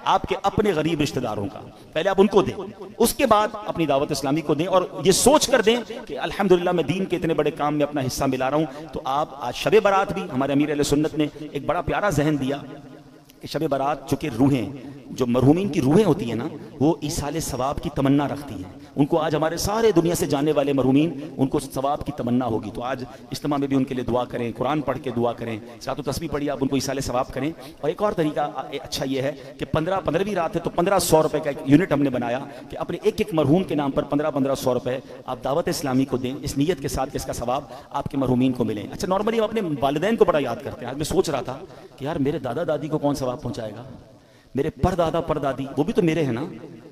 आपके अपने गरीब रिश्तेदारों का, पहले आप उनको दें, उसके बाद अपनी दावत इस्लामी को दें, और ये सोच कर दें कि अल्हम्दुलिल्लाह मैं दीन के इतने बड़े काम में अपना हिस्सा मिला रहा हूं। तो आप आज शब बारात भी हमारे अमीर अहले सुन्नत ने एक बड़ा प्यारा जहन दिया कि शब बारात चूंकि रूहें, जो मरहूमीन की रूहें होती है ना, वो ईसाले सवाब की तमन्ना रखती हैं। उनको आज हमारे सारे दुनिया से जाने वाले मरहूमीन, उनको सवाब की तमन्ना होगी। तो आज इज्तिमा में भी उनके लिए दुआ करें, कुरान पढ़ के दुआ करें, साथ तस्बीह पढ़िए, आप उनको ईसाले सवाब करें। और एक और तरीका अच्छा ये है कि 15वीं रात है तो 1500 रुपये का एक यूनिट हमने बनाया कि अपने एक एक मरहूम के नाम पर 1500 रुपये आप दावत इस्लामी को दें, इस नीयत के साथ कि इसका सवाब आपके मरहूमीन को मिले। अच्छा, नॉर्मली हम अपने वालिदैन को बड़ा याद करते हैं। आज मैं सोच रहा था कि यार मेरे दादा दादी को कौन सवाब पहुँचाएगा, मेरे परदादा परदादी, वो भी तो मेरे हैं ना,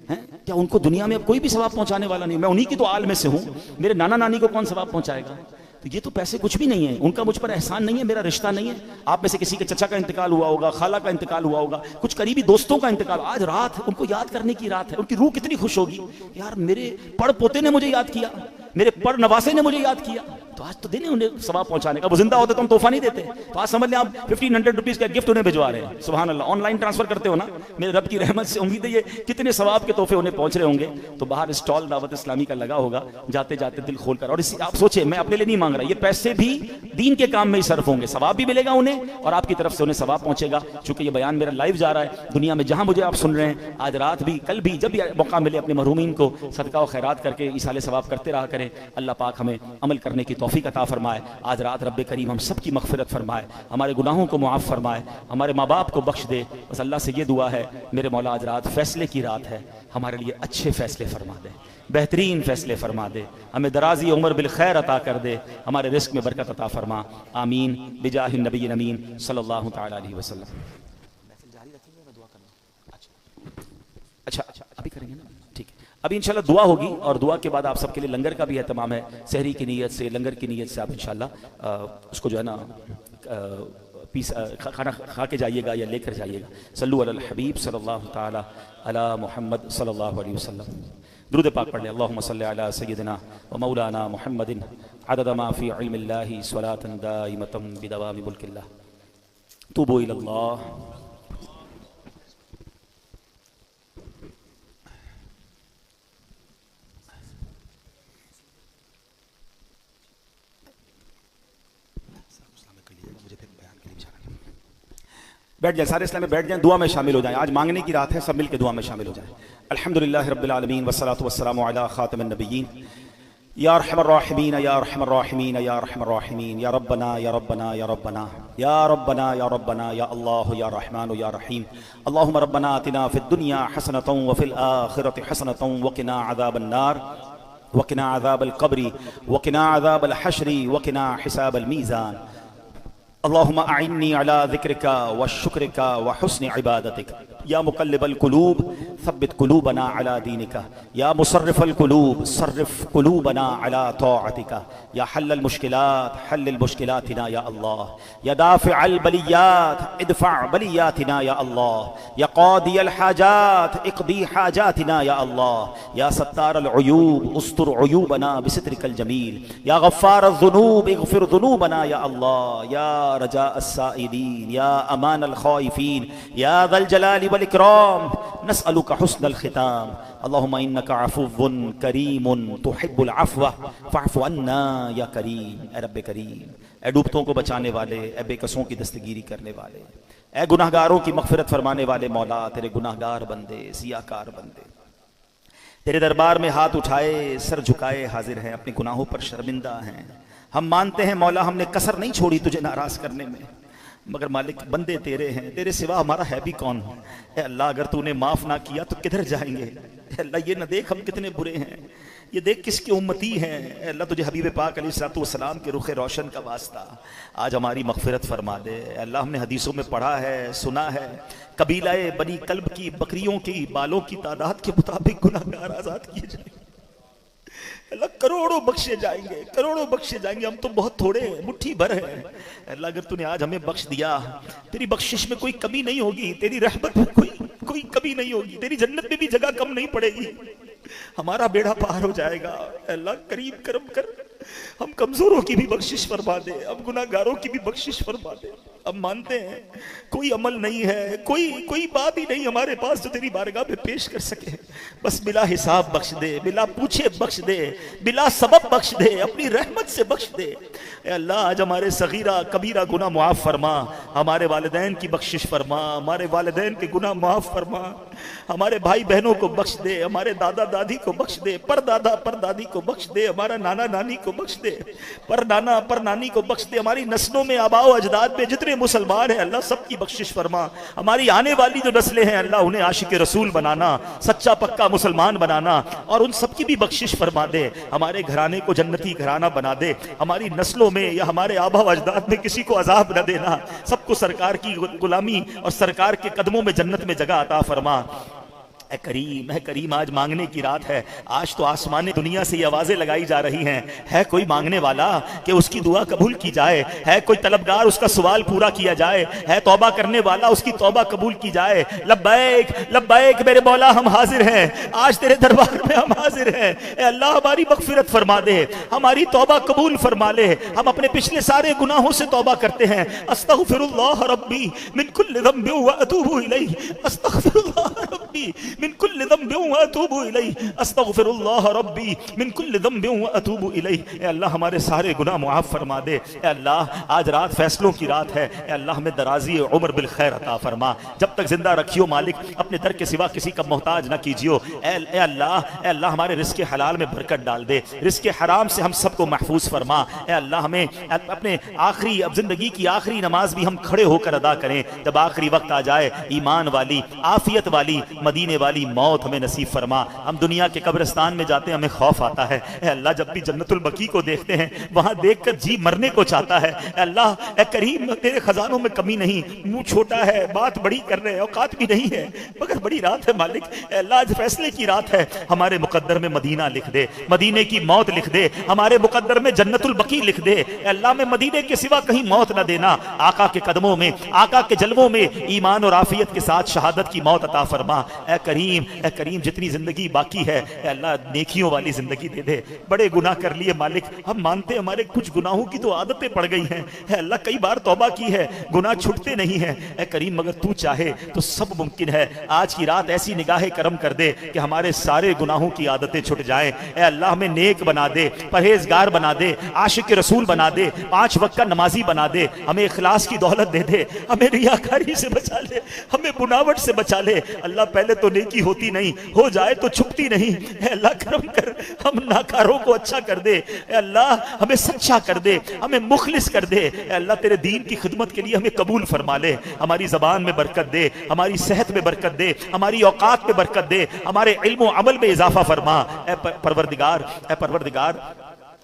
हैं? क्या उनको दुनिया में अब कोई भी सवाब पहुंचाने वाला नहीं, मैं उन्हीं की तो आल में से हूं। मेरे नाना नानी को कौन सवाब पहुंचाएगा। तो ये तो पैसे कुछ भी नहीं है, उनका मुझ पर एहसान नहीं है, मेरा रिश्ता नहीं है। आप में से किसी के चचा का इंतकाल हुआ होगा, खाला का इंतकाल हुआ होगा, कुछ करीबी दोस्तों का इंतकाल, आज रात उनको याद करने की रात है। उनकी रूह कितनी खुश होगी, यार मेरे पड़ पोते ने मुझे याद किया, मेरे पड़ नवासे ने मुझे याद किया। तो आज तो देने उन्हें सवाब पहुंचाने का। वो जिंदा होते तो हम तोहफा नहीं देते। तो आज समझ लें आप 1500 रुपीज का गिफ्ट उन्हें भिजवा रहे हैं। सुभान अल्लाह, ऑनलाइन ट्रांसफर करते हो ना, मेरे रब की रहमत से उम्मीद है ये कितने सवाब के तोहफे उन्हें पहुंच रहे होंगे। तो बाहर स्टॉल दावत इस्लामी का लगा होगा, जाते जाते दिल खोलकर। और इसी आप सोचिए, मैं अपने लिए नहीं मांग रहा, ये पैसे भी दीन के काम में ही सर्फ होंगे, सवाब भी मिलेगा उन्हें और आपकी तरफ से उन्हें सवाब पहुंचेगा। चूंकि ये बयान मेरा लाइव जा रहा है दुनिया में, जहां मुझे आप सुन रहे हैं, आज रात भी, कल भी, जब भी मौका मिले अपने मरहूमीन को सदका और खैरात करके इसाले सवाब करते रहा करें। अल्लाह पाक हमें अमल करने की तौफीक अता फरमाए। आज रात रब्बे करीम हम सब की मगफिरत फरमाए, हमारे गुनाहों को मुआफ़ फरमाए, हमारे माँ बाप को बख्श दे। बस अल्लाह से ये दुआ है मेरे मौला, आज रात फैसले की रात है, हमारे लिए अच्छे फैसले फरमा दे, बेहतरीन फैसले फरमा दे, हमें दराजी उम्र बिल खैर अता कर दे, हमारे रिस्क में बरकत अता फरमा। आमीन बिजाहि नबी नमीन सल्लल्लाहु तआला अलैहि वसल्लम। अच्छा अभी करेंगे ना, ठीक है। अभी इंशाल्लाह दुआ होगी और दुआ के बाद आप सबके लिए लंगर का भी एहतमाम है। सहरी की नीयत से, लंगर की नीयत से आप इंशाल्लाह उसको जो है ना खाना खा के जाइएगा या लेकर जाइएगा। सल्लु अलल हबीब सल्लल्लाहु तआला अला मुहम्मद सल्लल्लाहु अलैहि वसल्लम। दुरूद पाक पढ़ लें। अल्लाहुम्मा सल्लि अला सय्यिदिना व मौलाना मुहम्मदिन अदद मा फी इल्मिल्लाहि स्वलातन दाइमतन बिदवामि मुल्किल्लाह। तूबू इलल्लाह। बैठ जाए, सारे इस्लाम में बैठ जाएं, दुआ में शामिल हो जाएं। आज मांगने की रात है, सब मिल के दुआ में शामिल हो जाएं। अल्हम्दुलिल्लाह रब्बिल आलमीन वस्सलातु वस्सलामु अला खातिमिन नबिय्यीन या अरहमर राहिमीन या अरहमर राहिमीन या अरहमर राहिमीन या रब्बना या रब्बना या रब्बना या रब्बना या रब्बना या अल्लाह या रहमान या रहीम। अल्लाहुम्मा रब्बना आतिना फिद दुनिया हसनतन व फिल आखिरति हसनतन व क़िना अज़ाबन नार व क़िना अज़ाबल क़ब्रि व क़िना अज़ाबल हश्रि व क़िना हिसाबल मीज़ान। अल्लाहुम्मा अइन्नी अला ज़िक्रिका व शुक्रिका व हुस्नि इबादतिक या मुक़ल्लिबल क़ुलूब सब्बित क़ुलूबना अला दीनिका या मुसर्रिफ़ल क़ुलूब सर्रिफ़ क़ुलूबना अला तौअतिका या हल्लल मुश्किलात हल्लिल मुश्किलातिना या अल्लाह या दाफ़िअल बलियात इदफ़अ बलियातिना या अल्लाह या क़ादियल हाजात इक़दी हाजातिना या अल्लाह या सत्तारल उयूब उस्तुर उयूबना बिसित्रिकल जमील या गफ़्फ़ारज़ ज़ुनूब इग़फ़िर ज़ुनूबना या अल्लाह या रजा अस्साइलीन या अमान अल ख़ाइफ़ीन या ज़ल जलाली वल इकराम नस्अलुका हुस्नल ख़िताम। अल्लाहुम्मा इन्नका अफ़ुव्वुन करीमुन तुहिब्बुल अफ़्व फ़अफ़ु अन्ना या करीम। ए रब्बे करीम, ए डूबतों को बचाने वाले, ए बेकसों की दस्तगीरी करने वाले, ए गुनाहगारों की मग़फ़िरत फरमाने वाले मौला, तेरे गुनाहगार बंदे, सियाकार बंदे तेरे दरबार में हाथ उठाए सर झुकाए हाजिर हैं, अपने गुनाहों पर शर्मिंदा हैं। हम मानते हैं मौला हमने कसर नहीं छोड़ी तुझे नाराज करने में, मगर मालिक बंदे तेरे हैं, तेरे सिवा हमारा है भी कौन। ए अल्लाह, अगर तूने माफ ना किया तो किधर जाएंगे। ए अल्लाह, ये न देख हम कितने बुरे हैं, ये देख किसकी उम्मती हैं। ए अल्लाह, तुझे हबीब पाक अलैहिस्सलातु वस्सलाम के रुख रोशन का वास्ता, आज हमारी मग़फ़िरत फरमा दे। अल्लाह, हमने हदीसों में पढ़ा है, सुना है, कबीलाए बनी कल्ब की बकरियों की बालों की तादाद के मुताबिक गुनाहगार आज़ाद किए जाएंगे। अल्लाह, करोड़ों बख्शे जाएंगे, करोड़ों बख्शे जाएंगे, हम तो बहुत थोड़े हैं, मुट्ठी भर है। अल्लाह, अगर तूने आज हमें बख्श दिया, तेरी बख्शिश में कोई कमी नहीं होगी, तेरी रहमत में कोई कमी नहीं होगी, तेरी जन्नत में भी जगह कम नहीं पड़ेगी, हमारा बेड़ा पार हो जाएगा। अल्लाह करीम करम कर, हम कमजोरों की भी बख्शिश फरमा दे, हम गुनाहगारों की भी बख्शिश फरमा दे। हम मानते हैं कोई अमल नहीं है, कोई बात ही नहीं हमारे पास जो तेरी बारगाह में पेश कर सके, बस बिला हिसाब बख्श दे, बिला पूछे बख्श दे, बिला सबब बख्श दे, अपनी रहमत से बख्श दे। ए अल्लाह, आज हमारे सगीरा कबीरा गुनाह मुआफ़ फरमा, हमारे वालिदैन की बख्शिश फरमा, हमारे वालिदैन के गुनाह मुआफ़ फरमा, हमारे भाई बहनों को बख्श दे, हमारे दादा दादी को बख्श दे, परदादा परदादी को बख्श दे, हमारा नाना नानी को बख्श दे, पर नाना पर नानी को बख्श दे, हमारी नस्लों में आबाओ अजदाद में जितने मुसलमान हैं अल्लाह सबकी बख्शिश फरमा। हमारी आने वाली जो नस्लें हैं अल्लाह उन्हें आशिक रसूल बनाना, सच्चा पक्का मुसलमान बनाना और उन सबकी भी बख्शिश फरमा दे। हमारे घराने को जन्नती घराना बना दे, हमारी नस्लों में या हमारे आबा अजदाद में किसी को अजाब न देना, सबको सरकार की गुलामी और सरकार के कदमों में जन्नत में जगह अता फरमा। है करीम, आज मांगने की रात है, आज तो आसमानी दुनिया से ये आवाजें लगाई जा रही हैं, है कोई मांगने वाला कि उसकी दुआ कबूल की जाए, है कोई तलबगार उसका सवाल पूरा किया जाए, है तौबा करने वाला उसकी तौबा कबूल की जाए। लब्बैक लब्बैक मेरे मौला, हम हाजिर हैं, आज तेरे दरबार में हम हाजिर हैं। ए अल्लाह, हमारी मगफिरत फरमा दे, हमारी तौबा कबूल फरमा ले, हम अपने पिछले सारे गुनाहों से तौबा करते हैं। अस्तगफिरुल्लाह रब्बी मिन कुल्लि ज़ंबिन व अतूबु इलैहि, अस्तगफिरुल्लाह रब्बी मिन कुल्लि ज़ंबिन व अतूबु इलैहि, अस्तगफिरुल्लाह रब्बी मिन कुल्लि ज़ंबिन व अतूबु इलैहि। ए अल्लाह, हमारे सारे गुनाह मुआफ़ फरमा दे। ए अल्लाह, आज रात फैसलों की रात है, ए अल्लाह हमें दराज़ी उम्र बिल खैर अता फरमा, जब तक जिंदा रखियो मालिक, अपने दर के सिवा किसी का मोहताज न कीजियो। ए अल्लाह हमारे रिज़्क़ हलाल में बरकत डाल दे, रिज़्क़ हराम से हम सबको महफूज फरमा। ए अल्लाह, हमें अपने आखिरी अब जिंदगी की आखिरी नमाज भी हम खड़े होकर अदा करें, जब आखिरी वक्त आ जाए, ईमान वाली आफियत वाली मदीने वाली मौत हमें नसीब फरमा। हम दुनिया के कब्रिस्तान में जाते हैं, हमें खौफ आता है। ए अल्लाह, जब भी जन्नतुल बकी को देखते हैं, वहां देखकर जी मरने को चाहता है। ए अल्लाह, ए करीम, तेरे खजानों में कमी नहीं, मुंह छोटा है, बात बड़ी कर रहे हैं, औकात भी नहीं है, मगर बड़ी रात है मालिक। ए अल्लाह, आज फैसले की रात है, हमारे मुकद्दर में मदीना लिख दे, मदीने की मौत लिख दे, हमारे मुकद्दर में जन्नतुल बकी लिख दे। ए अल्लाह, में मदीने के सिवा कहीं मौत न देना, आका के कदमों में, आका के जलवों में ईमान और आफियत के साथ शहादत की मौत अता फरमा। ए करीम जितनी जिंदगी बाकी है ए अल्लाह नेकियों वाली जिंदगी दे दे। बड़े गुनाह कर लिए मालिक, हम मानते हमारे कुछ गुनाहों की तो आदतें पड़ गई हैं ए अल्लाह, कई बार तौबा की है, गुनाह छूटते नहीं है ए करीम, मगर तू चाहे तो सब मुमकिन है। आज की रात ऐसी निगाह करम कर दे कि हमारे सारे गुनाहों की आदतें छूट जाएं। ए अल्लाह हमें नेक बना दे, परहेजगार बना दे, आशिक रसूल बना दे, 5 वक्त का नमाजी बना दे, हमें इखलास की दौलत दे दे, हमें रियाकारी से बचा ले, हमें बुनावट से बचा ले। अल्लाह पहले तो नेकी होती नहीं, हो जाए तो छुपती नहीं। ए अल्लाह करम कर, हम नाकारों को अच्छा कर दे। ए अल्लाह हमें सच्चा कर दे, हमें मुखलिस कर दे। ए अल्लाह तेरे दीन की खिदमत के लिए हमें कबूल फरमा ले। हमारी जबान में बरकत दे, हमारी सेहत में बरकत दे, हमारी औकात में बरकत दे, हमारे इल्म अमल में इजाफा फरमा। ए परवरदिगार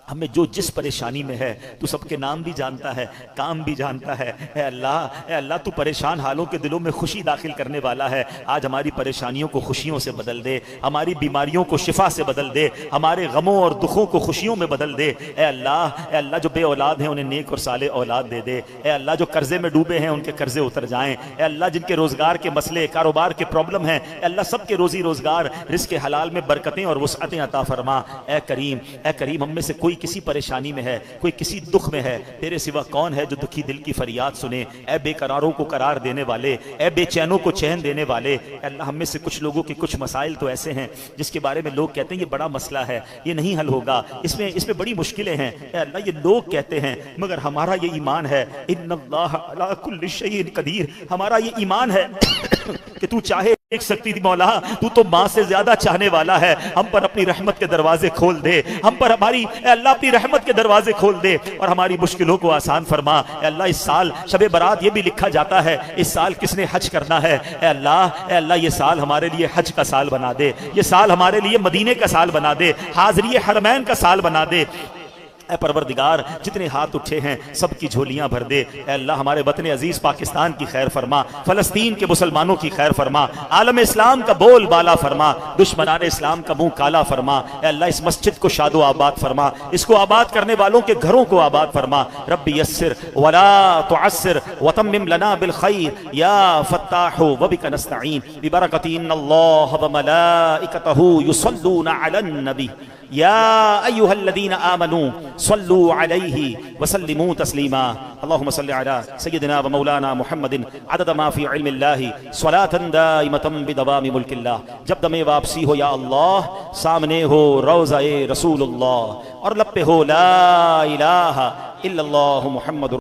हमें जो जिस परेशानी में है तू सबके नाम भी जानता है, काम भी जानता है। ए अल्लाह तू परेशान हालों के दिलों में खुशी दाखिल करने वाला है। आज हमारी परेशानियों को खुशियों से बदल दे, हमारी बीमारियों को शिफा से बदल दे, हमारे गमों और दुखों को खुशियों में बदल दे। ए अल्लाह जो बे औलाद हैं उन्हें नेक और साले औलाद दे दे। ए अल्लाह जो कर्जे में डूबे हैं उनके कर्जे उतर जाएं। ए अल्लाह जिनके रोजगार के मसले, कारोबार के प्रॉब्लम हैं, ए अल्लाह सबके रोजी रोजगार, रिज़्क़ हलाल में बरकतें और वुसअतें अता फरमा। ए करीम हम में से कोई किसी परेशानी में है, कोई किसी दुख में है, तेरे सिवा कौन है जो दुखी दिल की फरियाद सुने। ऐ बेकरारों को करार देने वाले, ऐ बेचैनों को चैन देने वाले। अल्लाह हम में से कुछ लोगों के कुछ मसाइल तो ऐसे हैं जिसके बारे में लोग कहते हैं ये बड़ा मसला है, ये नहीं हल होगा, इसमें बड़ी मुश्किलें हैं। अल्लाह ये लोग कहते हैं, मगर हमारा ये ईमान है, इन्नल्लाह अला कुल्लि शैइन कदीर, हमारा ये ईमान है कि तू चाहे देख सकती थी मौला, तू तो माँ से ज्यादा चाहने वाला है। हम पर अपनी रहमत के दरवाजे खोल दे, हम पर हमारी अल्लाह अपनी रहमत के दरवाजे खोल दे और हमारी मुश्किलों को आसान फरमा। अल्लाह इस साल शबे बारात ये भी लिखा जाता है, इस साल किसने हज करना है। अल्लाह ये साल हमारे लिए हज का साल बना दे, ये साल हमारे लिए मदीने का साल बना दे, हाज़री हरमैन का साल बना दे। ऐ परवरदिगार जितने हाथ उठे हैं सबकी झोलियां भर दे। अल्लाह हमारे वतन अजीज पाकिस्तान की खैर फरमा, फलस्तीन के मुसलमानों की खैर फरमा, आलम इस्लाम का बोल बाला फरमा, दुश्मनान इस्लाम का मुंह काला फरमा। अल्लाह इस मस्जिद को शादो आबाद फरमा, इसको आबाद करने वालों के घरों को आबाद फरमा। रब्बी यस्सिर वला तुअस्सिर वतम्मिम लना बिल खैर या फत्ताहु व बिका नस्तईन बिबरकति इन्नल्लाह व मलाइकतहु युसल्लूना अलन नबी या अय्युहल्लज़ीना आमनू सल्लू अलैहि वसल्लिमू तस्लीमा। अल्लाहुम्मा सल्लि अला सय्यिदिना व मौलाना मुहम्मदिन अदद मा फी इल्मिल्लाहि स्वलातन दाइमतन बिदवामि मुल्किल्लाह। जब दमे वापसी हो या अल्लाह, सामने हो रौज़ाए रसूलुल्लाह और लब पे हो ला इलाहा इल्लल्लाहु मुहम्मदुर